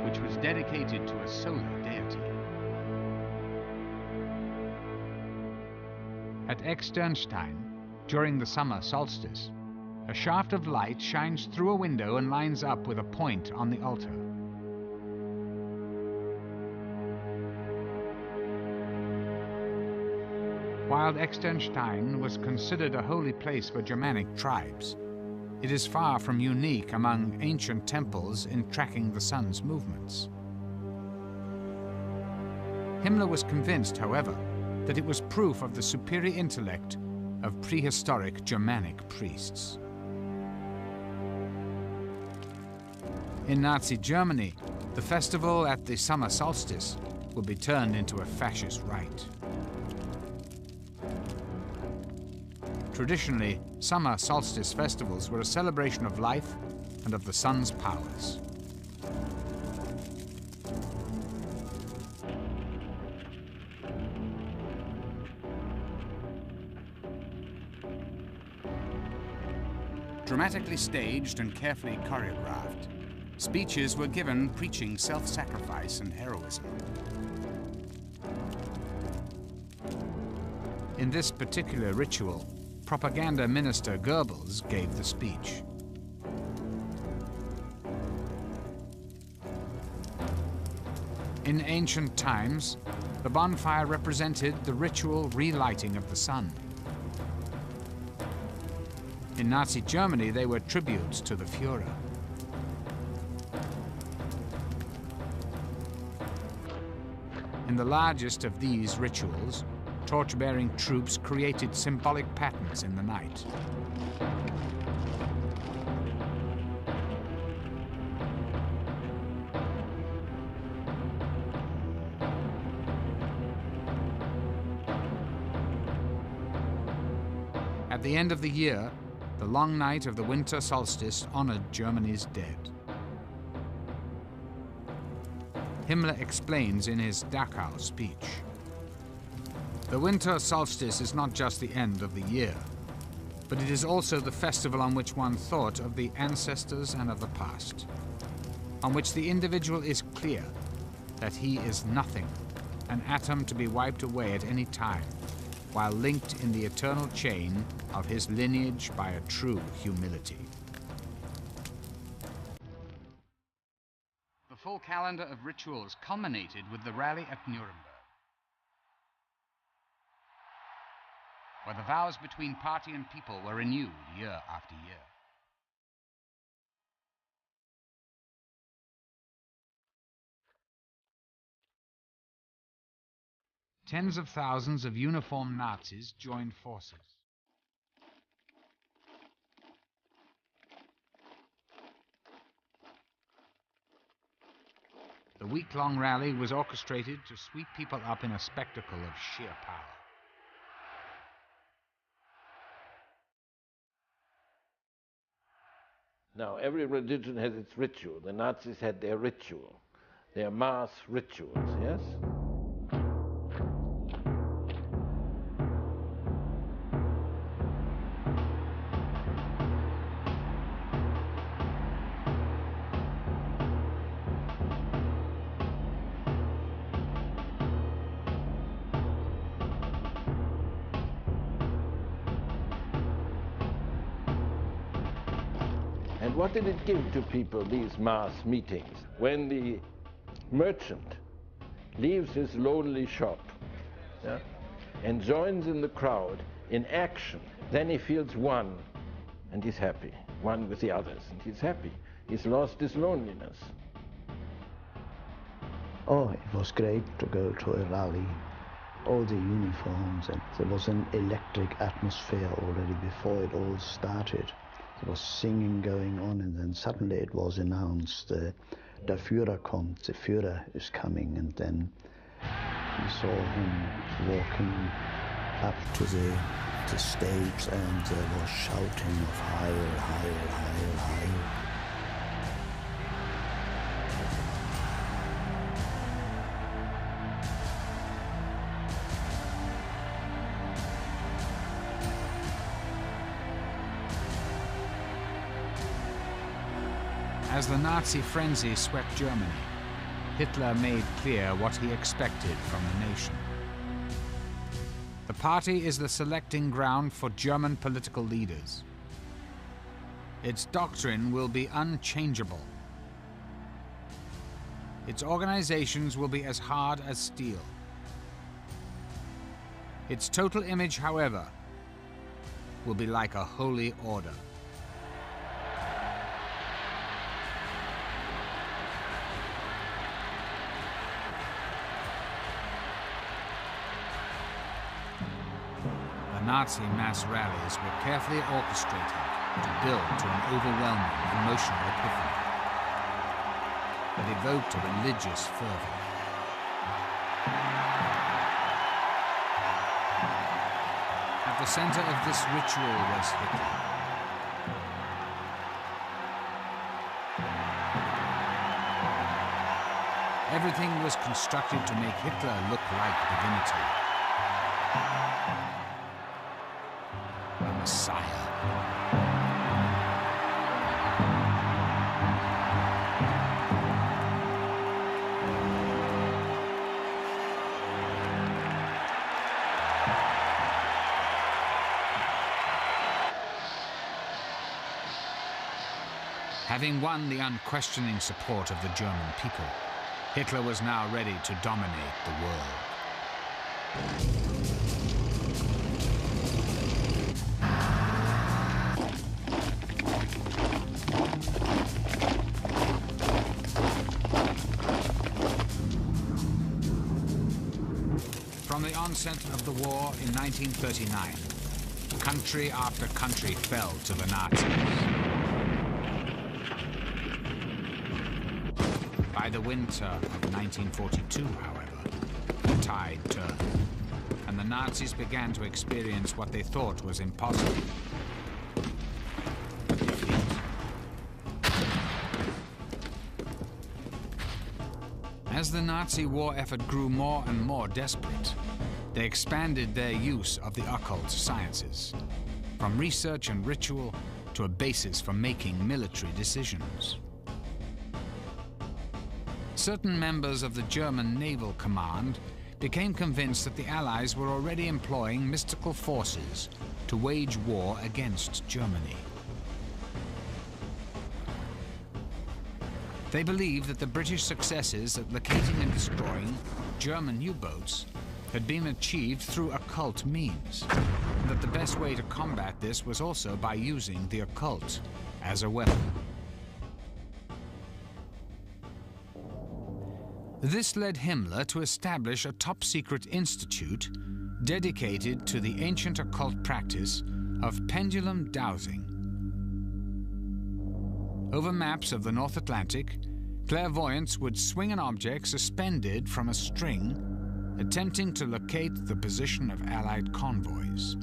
A: which was dedicated to a solar deity. At Externstein, during the summer solstice, a shaft of light shines through a window and lines up with a point on the altar. While Externstein was considered a holy place for Germanic tribes, it is far from unique among ancient temples in tracking the sun's movements. Himmler was convinced, however, that it was proof of the superior intellect of prehistoric Germanic priests. In Nazi Germany, the festival at the summer solstice would be turned into a fascist rite. Traditionally, summer solstice festivals were a celebration of life and of the sun's powers. Dramatically staged and carefully choreographed, speeches were given preaching self-sacrifice and heroism. In this particular ritual, propaganda minister Goebbels gave the speech. In ancient times, the bonfire represented the ritual relighting of the sun. In Nazi Germany, they were tributes to the Führer. In the largest of these rituals, torch-bearing troops created symbolic patterns in the night. At the end of the year, the long night of the winter solstice honored Germany's dead. Himmler explains in his Dachau speech, "The winter solstice is not just the end of the year, but it is also the festival on which one thought of the ancestors and of the past, on which the individual is clear that he is nothing, an atom to be wiped away at any time, while linked in the eternal chain of his lineage by a true humility. The full calendar of rituals culminated with the rally at Nuremberg, where the vows between party and people were renewed year after year. Tens of thousands of uniformed Nazis joined forces. The week-long rally was orchestrated to sweep people up in a spectacle of sheer power.
F: Now, every religion has its ritual. The Nazis had their ritual, their mass rituals, yes? And what did it give to people, these mass meetings? When the merchant leaves his lonely shop, yeah, and joins in the crowd in action, then he feels one, and he's happy, one with the others, and he's happy. He's lost his loneliness.
G: Oh, it was great to go to a rally. All the uniforms, and there was an electric atmosphere already before it all started. There was singing going on, and then suddenly it was announced, Der Führer kommt, the Führer is coming, and then we saw him walking up to the stage, and there was shouting of Heil, Heil, Heil, Heil.
A: As the Nazi frenzy swept Germany, Hitler made clear what he expected from the nation. The party is the selecting ground for German political leaders. Its doctrine will be unchangeable. Its organizations will be as hard as steel. Its total image, however, will be like a holy order. Nazi mass rallies were carefully orchestrated to build to an overwhelming emotional epiphany that evoked a religious fervor. At the center of this ritual was Hitler. Everything was constructed to make Hitler look like divinity. Messiah. Having won the unquestioning support of the German people, Hitler was now ready to dominate the world. From the onset of the war in 1939, country after country fell to the Nazis. By the winter of 1942, however, the tide turned, and the Nazis began to experience what they thought was impossible: defeat. As the Nazi war effort grew more and more desperate, they expanded their use of the occult sciences, from research and ritual to a basis for making military decisions. Certain members of the German Naval Command became convinced that the Allies were already employing mystical forces to wage war against Germany. They believed that the British successes at locating and destroying German U-boats had been achieved through occult means, and that the best way to combat this was also by using the occult as a weapon. This led Himmler to establish a top-secret institute dedicated to the ancient occult practice of pendulum dowsing. Over maps of the North Atlantic, clairvoyants would swing an object suspended from a string, attempting to locate the position of Allied convoys.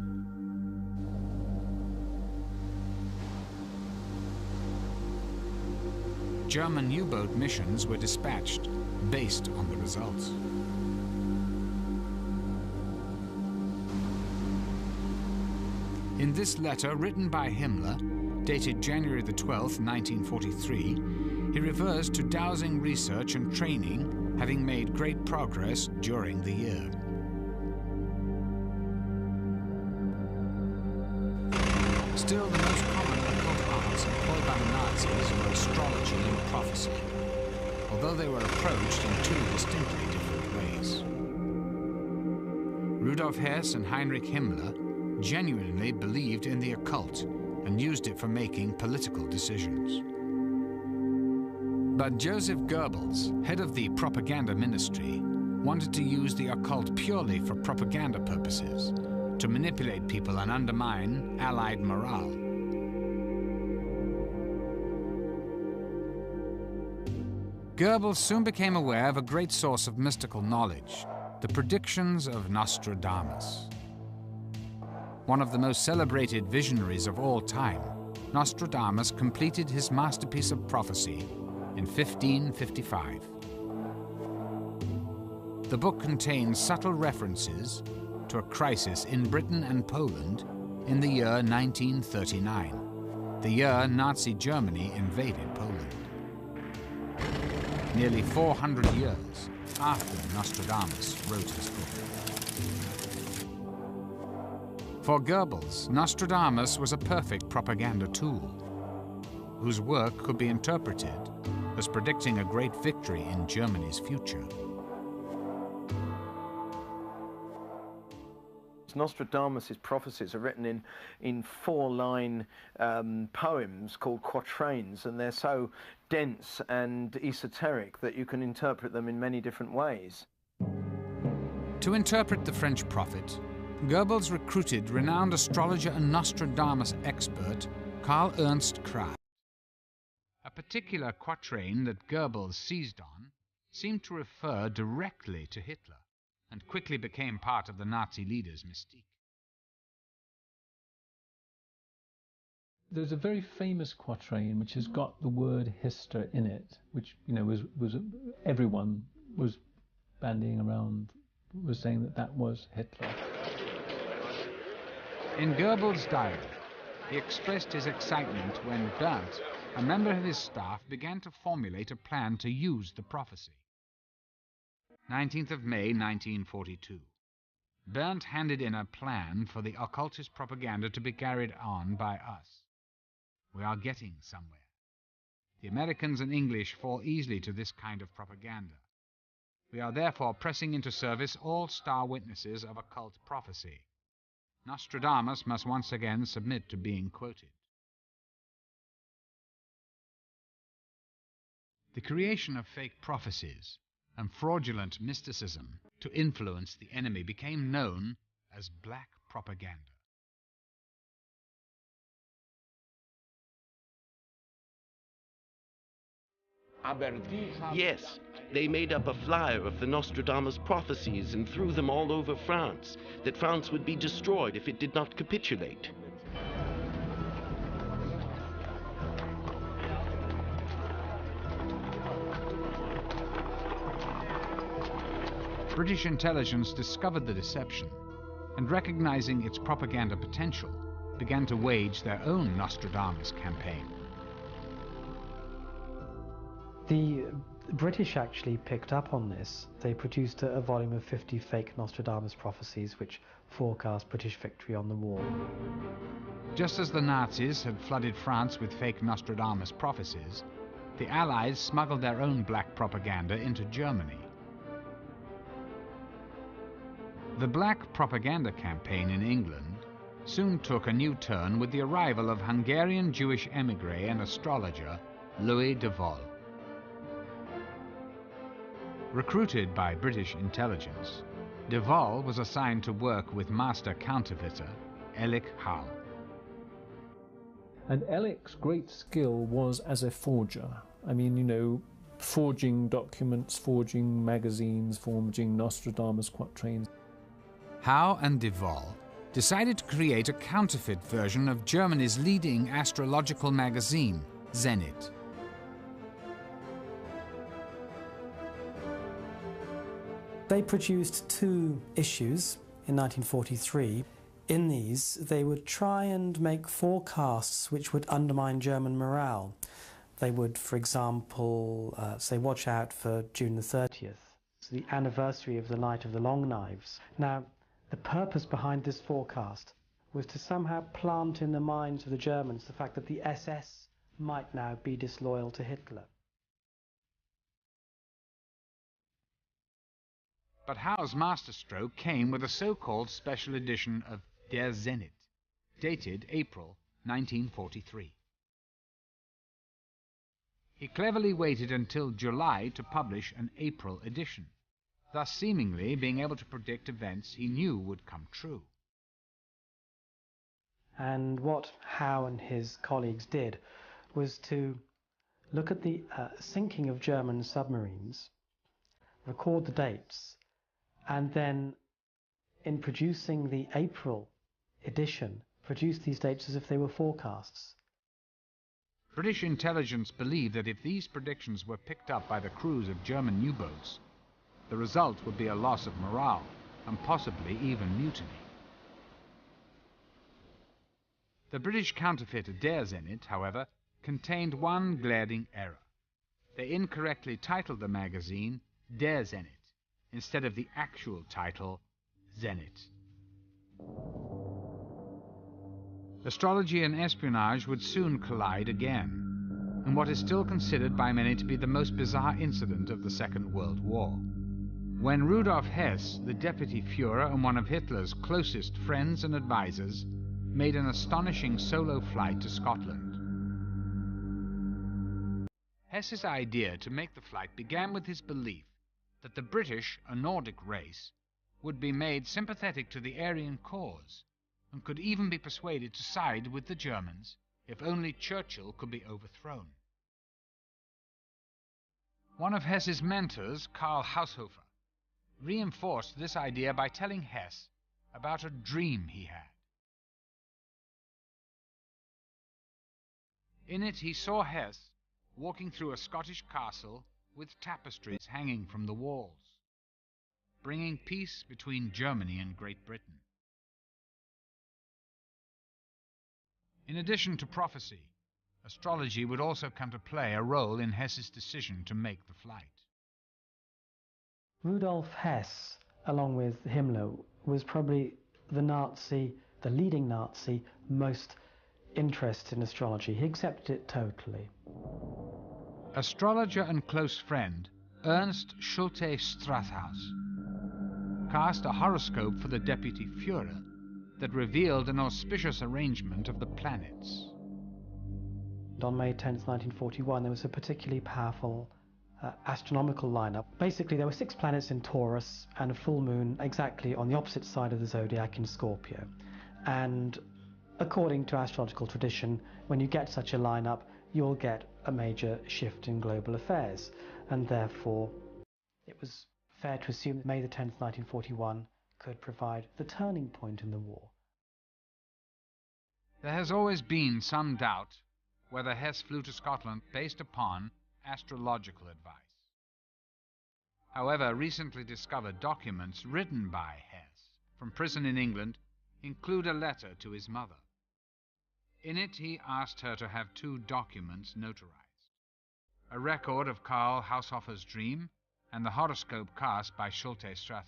A: German U-boat missions were dispatched based on the results. In this letter written by Himmler, dated January the 12th, 1943, he refers to dowsing research and training having made great progress during the year. Still, the most common occult arts employed by the Nazis were astrology and prophecy, although they were approached in two distinctly different ways. Rudolf Hess and Heinrich Himmler genuinely believed in the occult and used it for making political decisions. But Joseph Goebbels, head of the propaganda ministry, wanted to use the occult purely for propaganda purposes, to manipulate people and undermine Allied morale. Goebbels soon became aware of a great source of mystical knowledge, the predictions of Nostradamus. One of the most celebrated visionaries of all time, Nostradamus completed his masterpiece of prophecy in 1555. The book contains subtle references to a crisis in Britain and Poland in the year 1939, the year Nazi Germany invaded Poland. Nearly 400 years after Nostradamus wrote his book. For Goebbels, Nostradamus was a perfect propaganda tool, whose work could be interpreted as predicting a great victory in Germany's future.
K: Nostradamus' prophecies are written in four-line poems called quatrains, and they're so dense and esoteric that you can interpret them in many different ways.
A: To interpret the French prophet, Goebbels recruited renowned astrologer and Nostradamus expert Karl Ernst Kraft. A particular quatrain that Goebbels seized on seemed to refer directly to Hitler, and quickly became part of the Nazi leader's mystique.
P: There's a very famous quatrain which has got the word Hister in it, which, you know, was everyone was bandying around, was saying that that was Hitler.
A: In Goebbels' diary, he expressed his excitement when Berndt, a member of his staff, began to formulate a plan to use the prophecy. 19th of May, 1942. Berndt handed in a plan for the occultist propaganda to be carried on by us. We are getting somewhere. The Americans and English fall easily to this kind of propaganda. We are therefore pressing into service all star witnesses of occult prophecy. Nostradamus must once again submit to being quoted. The creation of fake prophecies and fraudulent mysticism to influence the enemy became known as black propaganda.
O: Yes, they made up a flyer of the Nostradamus prophecies and threw them all over France, that France would be destroyed if it did not capitulate.
A: British intelligence discovered the deception and, recognizing its propaganda potential, began to wage their own Nostradamus campaign.
P: The
Q: The British actually picked up on this. They produced a volume of 50 fake Nostradamus prophecies which forecast British victory on the war.
A: Just as the Nazis had flooded France with fake Nostradamus prophecies, the Allies smuggled their own black propaganda into Germany. The black propaganda campaign in England soon took a new turn with the arrival of Hungarian Jewish emigre and astrologer Louis de Vol. Recruited by British intelligence, de Vol was assigned to work with master counterfeiter Elik Hall.
P: And Elik's great skill was as a forger. I mean, you know, forging documents, forging magazines, forging Nostradamus quatrains.
A: Howe and de Vol decided to create a counterfeit version of Germany's leading astrological magazine, Zenit.
R: They produced 2 issues in 1943. In these, they would try and make forecasts which would undermine German morale. They would, for example, say, watch out for June the 30th, the anniversary of the Night of the Long Knives. Now, the purpose behind this forecast was to somehow plant in the minds of the Germans the fact that the SS might now be disloyal to Hitler.
A: But Howe's masterstroke came with a so-called special edition of Der Zenit, dated April 1943. He cleverly waited until July to publish an April edition, thus seemingly being able to predict events he knew would come true.
Q: And what Howe and his colleagues did was to look at the sinking of German submarines, record the dates, and then in producing the April edition, produce these dates as if they were forecasts.
A: British intelligence believed that if these predictions were picked up by the crews of German U-boats, the result would be a loss of morale and possibly even mutiny. The British counterfeit Der Zenit, however, contained one glaring error. They incorrectly titled the magazine Der Zenit instead of the actual title Zenit. Astrology and espionage would soon collide again, in what is still considered by many to be the most bizarre incident of the Second World War. When Rudolf Hess, the deputy Führer and one of Hitler's closest friends and advisors, made an astonishing solo flight to Scotland. Hess's idea to make the flight began with his belief that the British, a Nordic race, would be made sympathetic to the Aryan cause and could even be persuaded to side with the Germans if only Churchill could be overthrown. One of Hess's mentors, Karl Haushofer, reinforced this idea by telling Hess about a dream he had. In it he saw Hess walking through a Scottish castle with tapestries hanging from the walls, bringing peace between Germany and Great Britain. In addition to prophecy, astrology would also come to play a role in Hess's decision to make the flight.
Q: Rudolf Hess, along with Himmler, was probably the leading Nazi, most interested in astrology. He accepted it totally.
A: Astrologer and close friend Ernst Schulte Strathaus cast a horoscope for the deputy Führer that revealed an auspicious arrangement of the planets.
Q: On May 10th, 1941, there was a particularly powerful astronomical lineup. Basically, there were 6 planets in Taurus and a full moon exactly on the opposite side of the zodiac in Scorpio. And according to astrological tradition, when you get such a lineup, you'll get a major shift in global affairs. And therefore, it was fair to assume that May the 10th, 1941 could provide the turning point in the war.
A: There has always been some doubt whether Hess flew to Scotland based upon astrological advice. However, recently discovered documents written by Hess from prison in England include a letter to his mother. In it, he asked her to have 2 documents notarized. a record of Karl Haushofer's dream, and the horoscope cast by Schulte Strathaus.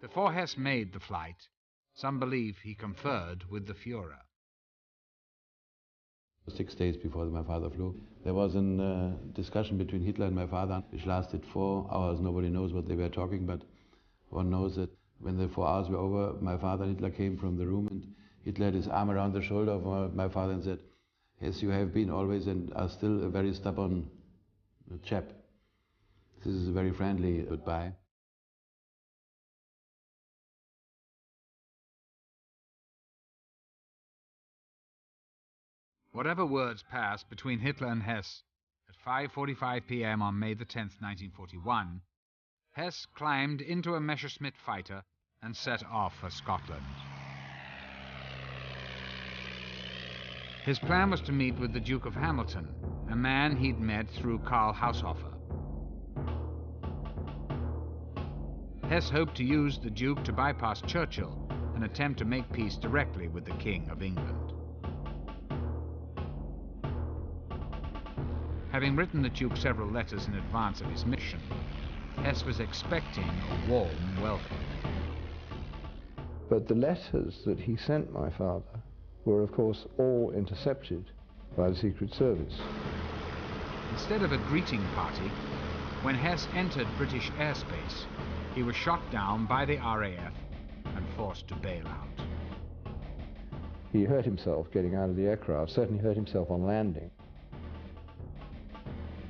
A: Before Hess made the flight, some believe he conferred with the Führer.
H: 6 days before my father flew, there was a discussion between Hitler and my father, which lasted 4 hours. Nobody knows what they were talking, but one knows that when the 4 hours were over, my father and Hitler came from the room, and Hitler had his arm around the shoulder of my father and said, "Yes, you have been always and are still a very stubborn chap." This is a very friendly goodbye.
A: Whatever words passed between Hitler and Hess, at 5:45 p.m. on May the 10th, 1941, Hess climbed into a Messerschmitt fighter and set off for Scotland. His plan was to meet with the Duke of Hamilton, a man he'd met through Karl Haushofer. Hess hoped to use the Duke to bypass Churchill and attempt to make peace directly with the King of England. Having written the Duke several letters in advance of his mission, Hess was expecting a warm welcome.
S: But the letters that he sent my father were, of course, all intercepted by the Secret Service.
A: Instead of a greeting party, when Hess entered British airspace, he was shot down by the RAF and forced to bail out.
S: He hurt himself getting out of the aircraft, certainly hurt himself on landing.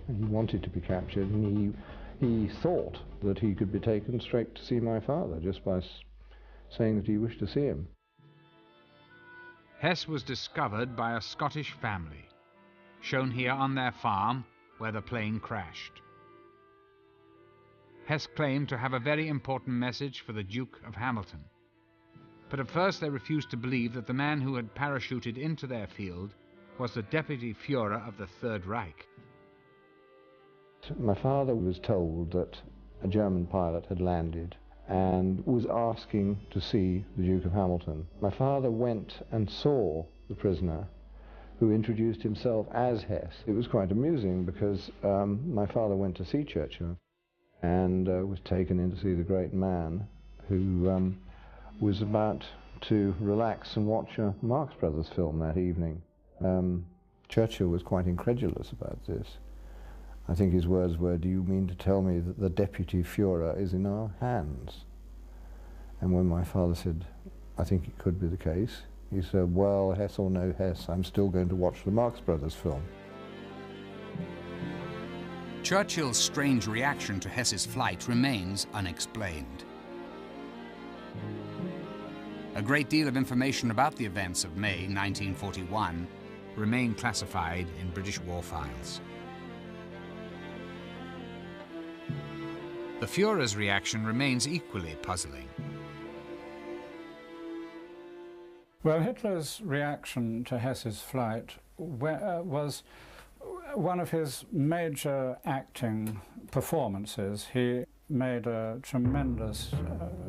S: And he wanted to be captured, and he thought that he could be taken straight to see my father just by saying that he wished to see him.
A: Hess was discovered by a Scottish family, shown here on their farm where the plane crashed. Hess claimed to have a very important message for the Duke of Hamilton. But at first they refused to believe that the man who had parachuted into their field was the Deputy Führer of the Third Reich.
S: My father was told that a German pilot had landed and was asking to see the Duke of Hamilton. My father went and saw the prisoner, who introduced himself as Hess. It was quite amusing because my father went to see Churchill and was taken in to see the great man who was about to relax and watch a Marx Brothers film that evening. Churchill was quite incredulous about this. I think his words were, "Do you mean to tell me that the Deputy Führer is in our hands?" And when my father said, "I think it could be the case," he said, "Well, Hess or no Hess, I'm still going to watch the Marx Brothers film."
A: Churchill's strange reaction to Hess's flight remains unexplained. A great deal of information about the events of May 1941 remain classified in British war files. The Führer's reaction remains equally puzzling.
C: Well, Hitler's reaction to Hess's flight was one of his major acting performances. He made a tremendous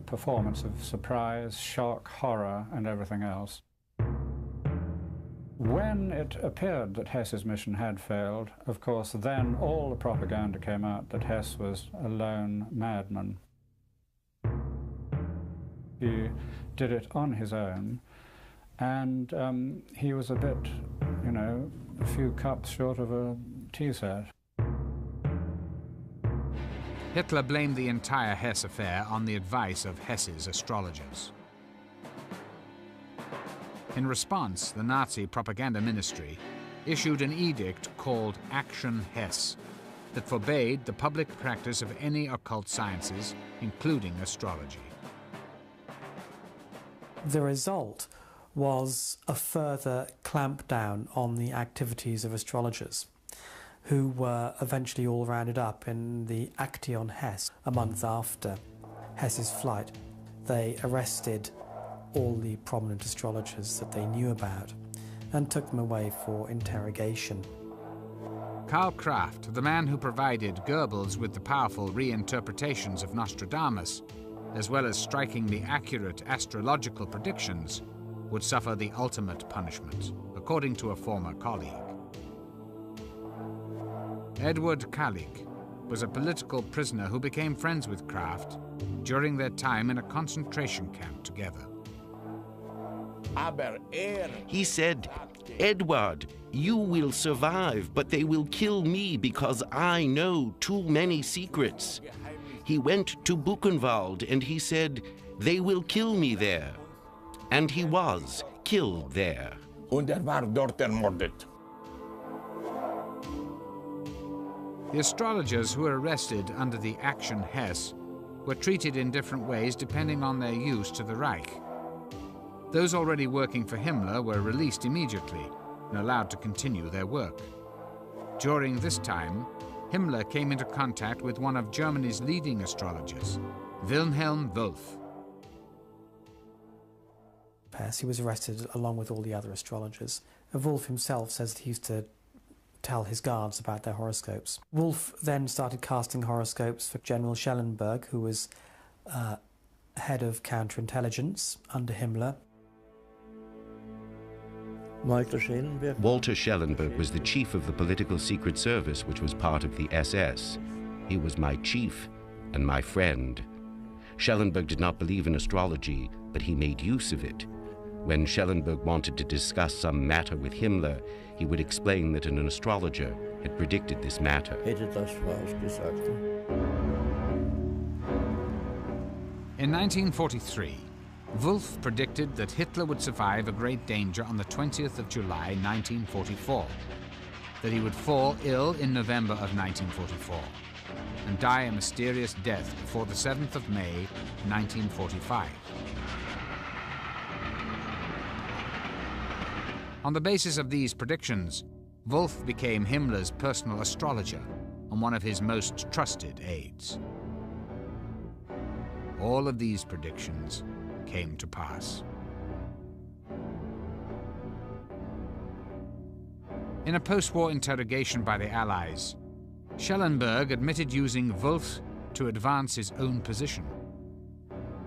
C: performance of surprise, shock, horror, and everything else. When it appeared that Hess's mission had failed, of course, then all the propaganda came out that Hess was a lone madman. He did it on his own, and he was a bit, you know, a few cups short of a tea set.
A: Hitler blamed the entire Hess affair on the advice of Hess's astrologers. In response, the Nazi propaganda ministry issued an edict called Action Hess that forbade the public practice of any occult sciences, including astrology.
R: The result was a further clampdown on the activities of astrologers, who were eventually all rounded up in the Action Hess. A month after Hess's flight, they arrested all the prominent astrologers that they knew about and took them away for interrogation.
A: Karl Kraft, the man who provided Goebbels with the powerful reinterpretations of Nostradamus, as well as striking the accurate astrological predictions, would suffer the ultimate punishment, according to a former colleague. Edward Kallik was a political prisoner who became friends with Kraft during their time in a concentration camp together.
O: He said, "Edward, you will survive, but they will kill me because I know too many secrets." He went to Buchenwald and he said, "They will kill me there." And he was killed there.
F: Und war dort ermordet.
A: The astrologers who were arrested under the Action Hesse were treated in different ways depending on their use to the Reich. Those already working for Himmler were released immediately and allowed to continue their work. During this time, Himmler came into contact with one of Germany's leading astrologers, Wilhelm Wolff.
R: He was arrested along with all the other astrologers. Wolff himself says that he used to tell his guards about their horoscopes. Wolff then started casting horoscopes for General Schellenberg, who was head of counterintelligence under Himmler.
O: Walter Schellenberg was the chief of the political secret service, which was part of the SS. He was my chief and my friend. Schellenberg did not believe in astrology, but he made use of it. When Schellenberg wanted to discuss some matter with Himmler, he would explain that an astrologer had predicted this matter.
A: In 1943, Wolff predicted that Hitler would survive a great danger on the 20th of July 1944, that he would fall ill in November of 1944, and die a mysterious death before the 7th of May 1945. On the basis of these predictions, Wolff became Himmler's personal astrologer and one of his most trusted aides. All of these predictions came to pass. In a post-war interrogation by the Allies, Schellenberg admitted using Wolff to advance his own position.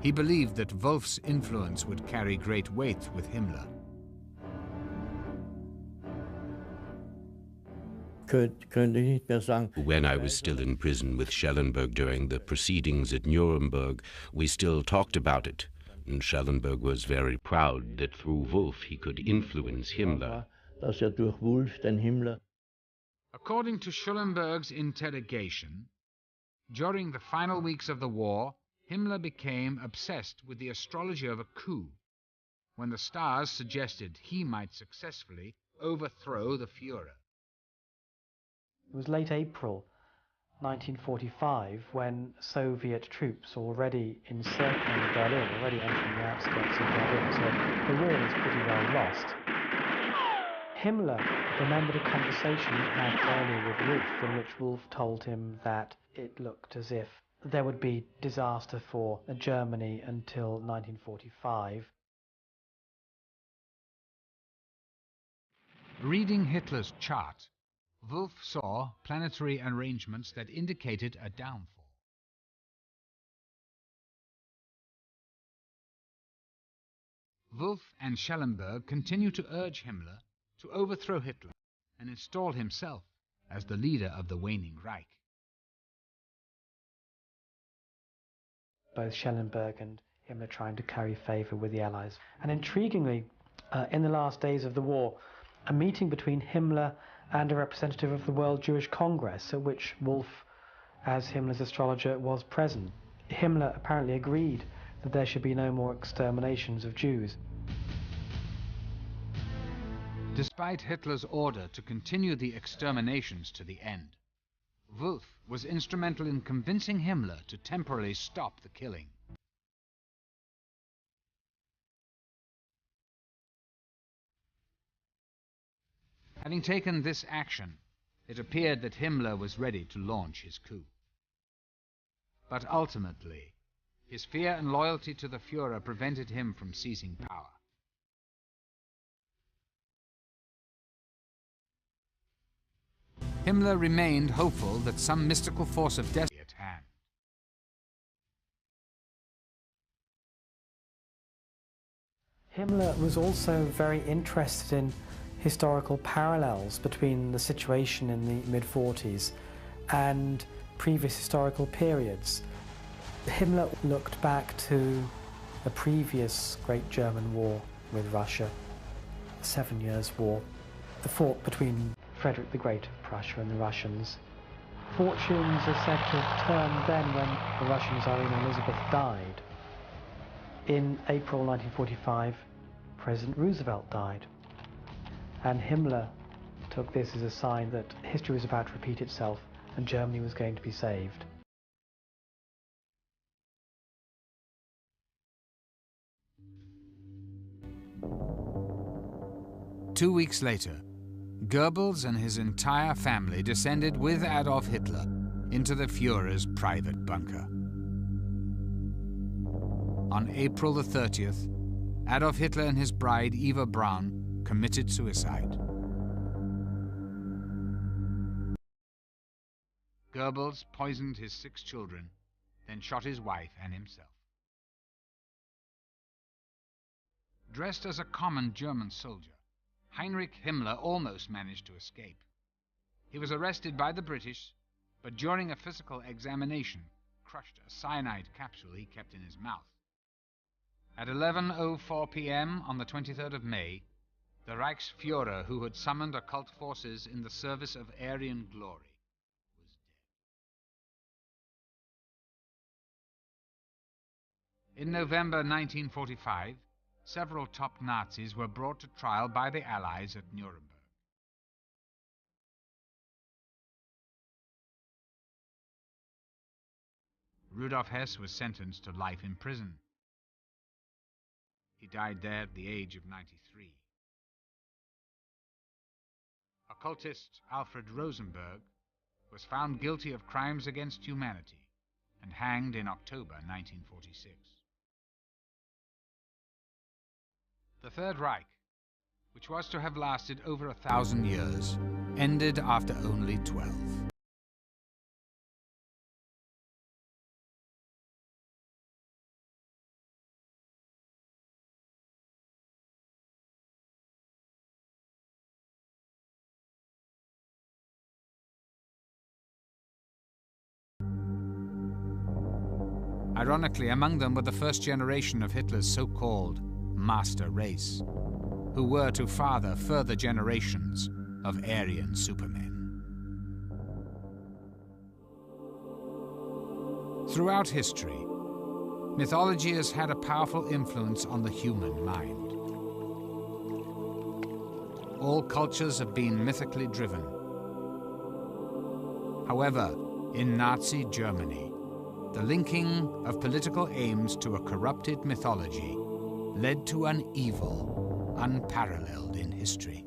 A: He believed that Wolff's influence would carry great weight with Himmler.
O: When I was still in prison with Schellenberg during the proceedings at Nuremberg, we still talked about it. And Schellenberg was very proud that through Wolff he could influence Himmler.
A: According to Schellenberg's interrogation, during the final weeks of the war, Himmler became obsessed with the astrology of a coup, when the stars suggested he might successfully overthrow the Führer.
Q: It was late April 1945 when Soviet troops already encircling Berlin, already entering the outskirts of Berlin, so the war was pretty well lost. Himmler remembered a conversation he had earlier with Wolff, in which Wolff told him that it looked as if there would be disaster for Germany until 1945.
A: Reading Hitler's chart, Wolff saw planetary arrangements that indicated a downfall. Wolff and Schellenberg continued to urge Himmler to overthrow Hitler and install himself as the leader of the waning Reich.
Q: Both Schellenberg and Himmler trying to curry favour with the Allies. And intriguingly, in the last days of the war, a meeting between Himmler and a representative of the World Jewish Congress, at which Wolff, as Himmler's astrologer, was present. Himmler apparently agreed that there should be no more exterminations of Jews.
A: Despite Hitler's order to continue the exterminations to the end, Wolff was instrumental in convincing Himmler to temporarily stop the killing. Having taken this action, it appeared that Himmler was ready to launch his coup. But ultimately, his fear and loyalty to the Führer prevented him from seizing power. Himmler remained hopeful that some mystical force of destiny at hand.
R: Himmler was also very interested in historical parallels between the situation in the mid-40s and previous historical periods. Himmler looked back to the previous Great German War with Russia, the 7 Years' War, the fought between Frederick the Great of Prussia and the Russians. Fortunes are said to have turned then when the Russian Tsarina Elizabeth died. In April 1945, President Roosevelt died, and Himmler took this as a sign that history was about to repeat itself and Germany was going to be saved.
A: Two weeks later, Goebbels and his entire family descended with Adolf Hitler into the Führer's private bunker. On April the 30th, Adolf Hitler and his bride Eva Braun committed suicide. Goebbels poisoned his 6 children, then shot his wife and himself. Dressed as a common German soldier, Heinrich Himmler almost managed to escape. He was arrested by the British, but during a physical examination, crushed a cyanide capsule he kept in his mouth. At 11:04 p.m. on the 23rd of May, the Reichsführer, who had summoned occult forces in the service of Aryan glory, was dead. In November 1945, several top Nazis were brought to trial by the Allies at Nuremberg. Rudolf Hess was sentenced to life in prison. He died there at the age of 93. Occultist Alfred Rosenberg was found guilty of crimes against humanity and hanged in October 1946. The Third Reich, which was to have lasted over 1,000 years, ended after only 12. Ironically, among them were the first generation of Hitler's so-called master race, who were to father further generations of Aryan supermen. Throughout history, mythology has had a powerful influence on the human mind. All cultures have been mythically driven. However, in Nazi Germany, the linking of political aims to a corrupted mythology led to an evil unparalleled in history.